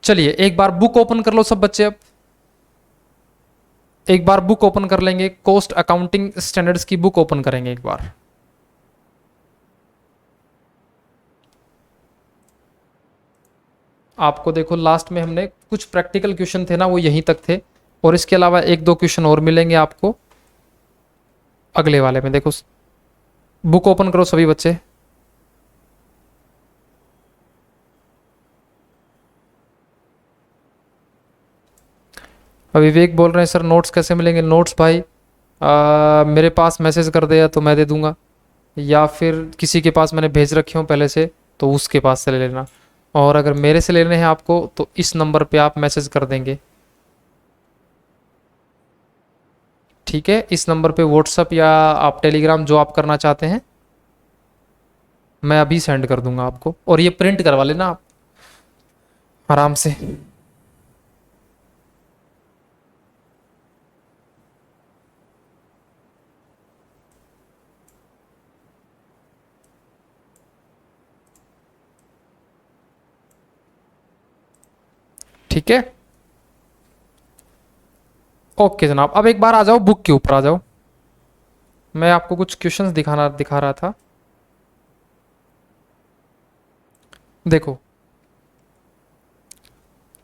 चलिए एक बार बुक ओपन कर लो सब बच्चे, अब एक बार बुक ओपन कर लेंगे, कॉस्ट अकाउंटिंग स्टैंडर्ड्स की बुक ओपन करेंगे एक बार। आपको देखो लास्ट में हमने कुछ प्रैक्टिकल क्वेश्चन थे ना, वो यहीं तक थे, और इसके अलावा एक दो क्वेश्चन और मिलेंगे आपको अगले वाले में। देखो बुक ओपन करो सभी बच्चे। विवेक बोल रहे हैं सर नोट्स कैसे मिलेंगे? नोट्स भाई मेरे पास मैसेज कर दिया तो मैं दे दूंगा, या फिर किसी के पास मैंने भेज रखे हो पहले से तो उसके पास से ले लेना, और अगर मेरे से लेने हैं आपको तो इस नंबर पे आप मैसेज कर देंगे, ठीक है। इस नंबर पे व्हाट्सअप या आप टेलीग्राम जो आप करना चाहते हैं मैं अभी सेंड कर दूंगा आपको, और ये प्रिंट करवा लेना आप आराम से। ठीक है, ओके जनाब। अब एक बार आ जाओ बुक के ऊपर आ जाओ, मैं आपको कुछ क्वेश्चंस दिखा रहा था। देखो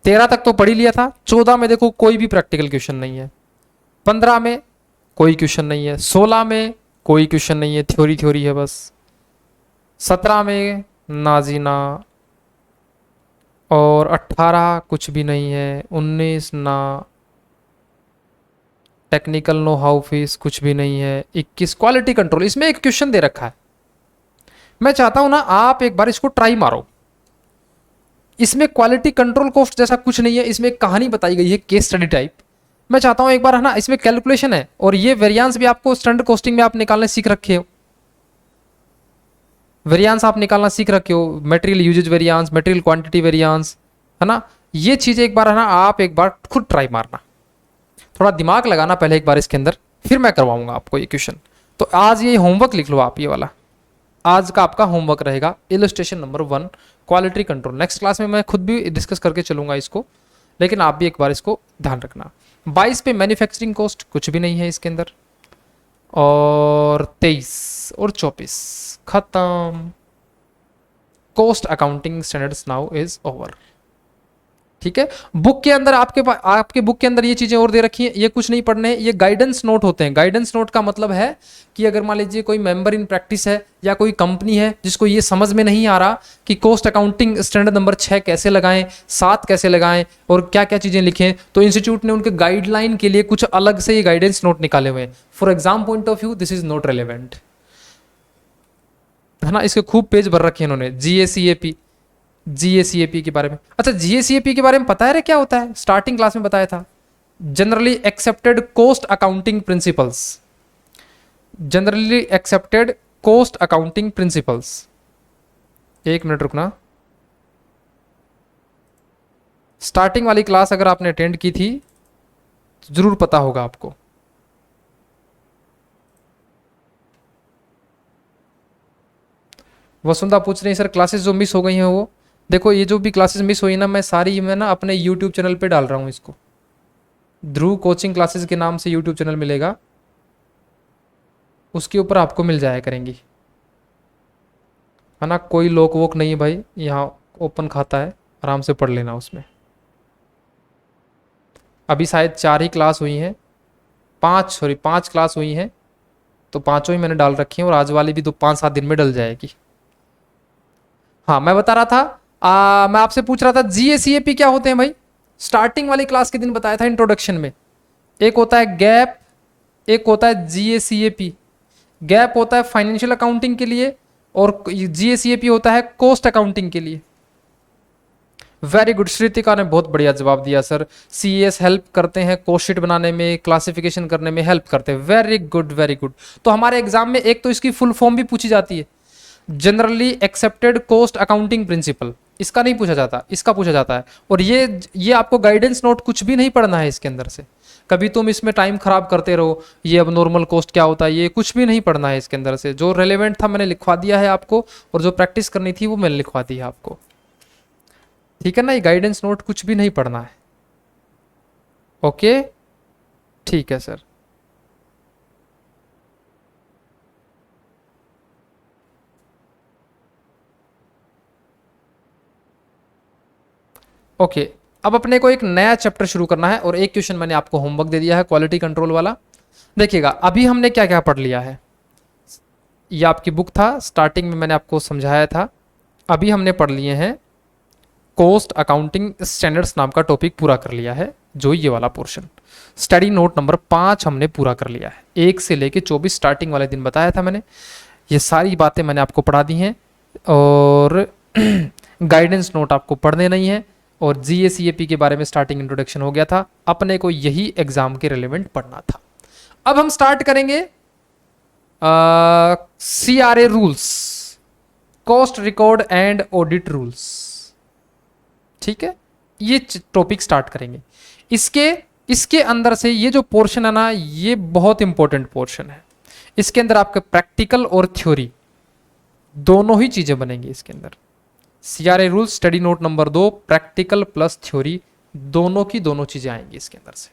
13 तक तो पढ़ ही लिया था, 14 में देखो कोई भी प्रैक्टिकल क्वेश्चन नहीं है, 15 में कोई क्वेश्चन नहीं है, 16 में कोई क्वेश्चन नहीं है, थ्योरी थ्योरी है बस, 17 में नाजीना, और 18 कुछ भी नहीं है, 19 ना, टेक्निकल नो हाउ फीस कुछ भी नहीं है, 21 क्वालिटी कंट्रोल, इसमें एक क्वेश्चन दे रखा है। मैं चाहता हूं ना आप एक बार इसको ट्राई मारो, इसमें क्वालिटी कंट्रोल कॉस्ट जैसा कुछ नहीं है, इसमें एक कहानी बताई गई है केस स्टडी टाइप। मैं चाहता हूं एक बार है ना, इसमें कैलकुलेशन है और ये वेरिएंस भी आपको स्टैंडर्ड कॉस्टिंग में आप निकालने सीख रखे हो, वेरिएंस आप निकालना सीख रखे हो, material usages variance, material quantity variance, है ना। ये चीज़ एक बार है ना आप एक बार खुद ट्राई मारना, थोड़ा दिमाग लगाना पहले एक बार इसके अंदर, फिर मैं करवाऊंगा आपको ये क्वेश्चन। तो आज ये होमवर्क लिख लो आप, ये वाला आज का आपका होमवर्क रहेगा, illustration number 1 quality control. Next class में मैं खुद भी डिस्कस करके चलूंगा इसको, लेकिन आप भी एक बार इसको ध्यान रखना। 22 पे मैन्युफैक्चरिंग कॉस्ट कुछ भी नहीं है इसके अंदर, और 23 और 24 खत्म। Cost accounting standards now is over, ठीक है। बुक के अंदर आपके बुक के अंदर ये चीजें और दे रखी हैं, ये कुछ नहीं पढ़ने, ये गाइडेंस नोट होते हैं। गाइडेंस नोट का मतलब है कि अगर मान लीजिए कोई मेंबर इन प्रैक्टिस है या कोई कंपनी है जिसको ये समझ में नहीं आ रहा कि कॉस्ट अकाउंटिंग स्टैंडर्ड नंबर 6 कैसे लगाएं, 7 कैसे लगाएं और क्या क्या चीजें लिखें, तो इंस्टीट्यूट ने उनके गाइडलाइन के लिए कुछ अलग से ये गाइडेंस नोट निकाले हुए हैं। For exam point of view this is not relevant, है ना। इसके खूब पेज भर रखे हैं इन्होंने, जीएसीएपी के बारे में। अच्छा, जीएसीएपी के बारे में पता है क्या होता है? स्टार्टिंग क्लास में बताया था, generally accepted cost accounting principles, generally accepted cost accounting principles. एक मिनट रुकना। स्टार्टिंग वाली क्लास अगर आपने अटेंड की थी तो जरूर पता होगा आपको। वसुंधा पूछ रही है सर क्लासेस जो मिस हो गई हैं वो, देखो ये जो भी क्लासेस मिस हुई ना, मैं ना अपने यूट्यूब चैनल पे डाल रहा हूँ इसको। ध्रुव कोचिंग क्लासेस के नाम से यूट्यूब चैनल मिलेगा, उसके ऊपर आपको मिल जाया करेंगी, है ना। कोई लोक वोक नहीं है भाई, यहाँ ओपन खाता है, आराम से पढ़ लेना उसमें। अभी शायद 4 ही क्लास हुई हैं, 5 क्लास हुई हैं, तो 5 ही मैंने डाल रखी हैं, और आज वाली भी तो 5-7 दिन में डल जाएगी। हाँ मैं बता रहा था, मैं आपसे पूछ रहा था जीएसीएपी क्या होते हैं भाई। स्टार्टिंग वाली क्लास के दिन बताया था इंट्रोडक्शन में। एक होता है गैप, एक होता है जीएसीएपी। गैप होता है फाइनेंशियल अकाउंटिंग के लिए, और जीएसीएपी होता है कॉस्ट अकाउंटिंग के लिए। वेरी गुड, श्रुतिका ने बहुत बढ़िया जवाब दिया सर। सीएस हेल्प करते हैं कॉस्ट शीट बनाने में, क्लासिफिकेशन करने में हेल्प करते हैं। Very good very good. तो हमारे एग्जाम में एक तो इसकी फुल फॉर्म भी पूछी जाती है, generally accepted cost accounting principle. इसका नहीं पूछा जाता, इसका पूछा जाता है। और ये आपको गाइडेंस नोट कुछ भी नहीं पढ़ना है इसके अंदर से। कभी तुम इसमें टाइम खराब करते रहो, ये अब नॉर्मल कॉस्ट क्या होता है, ये कुछ भी नहीं पढ़ना है इसके अंदर से। जो रेलेवेंट था मैंने लिखवा दिया है आपको, और जो प्रैक्टिस करनी थी वो मैंने लिखवा दी है आपको, ठीक है ना। ये गाइडेंस नोट कुछ भी नहीं पढ़ना है। ओके ठीक है सर। ओके अब अपने को एक नया चैप्टर शुरू करना है, और एक क्वेश्चन मैंने आपको होमवर्क दे दिया है क्वालिटी कंट्रोल वाला। देखिएगा अभी हमने क्या क्या पढ़ लिया है। ये आपकी बुक था, स्टार्टिंग में मैंने आपको समझाया था। अभी हमने पढ़ लिए हैं कॉस्ट अकाउंटिंग स्टैंडर्ड्स नाम का टॉपिक पूरा कर लिया है, जो ये वाला पोर्शन। स्टडी नोट नंबर 5 हमने पूरा कर लिया है। 1 से लेके 24 स्टार्टिंग वाले दिन बताया था मैंने, ये सारी बातें मैंने आपको पढ़ा दी हैं। और गाइडेंस नोट आपको पढ़ने नहीं है, और जीएसीएपी के बारे में स्टार्टिंग इंट्रोडक्शन हो गया था। अपने को यही एग्जाम के रिलेवेंट पढ़ना था। अब हम स्टार्ट करेंगे CRA rules, cost record and audit rules, ठीक है। ये टॉपिक स्टार्ट करेंगे। इसके अंदर से ये जो पोर्शन है ना, ये बहुत इंपॉर्टेंट पोर्शन है। इसके अंदर आपके प्रैक्टिकल और थ्योरी दोनों ही चीजें बनेंगी इसके अंदर। CRA rules study note number 2, practical plus theory, दोनों की दोनों चीजें आएंगी इसके अंदर से।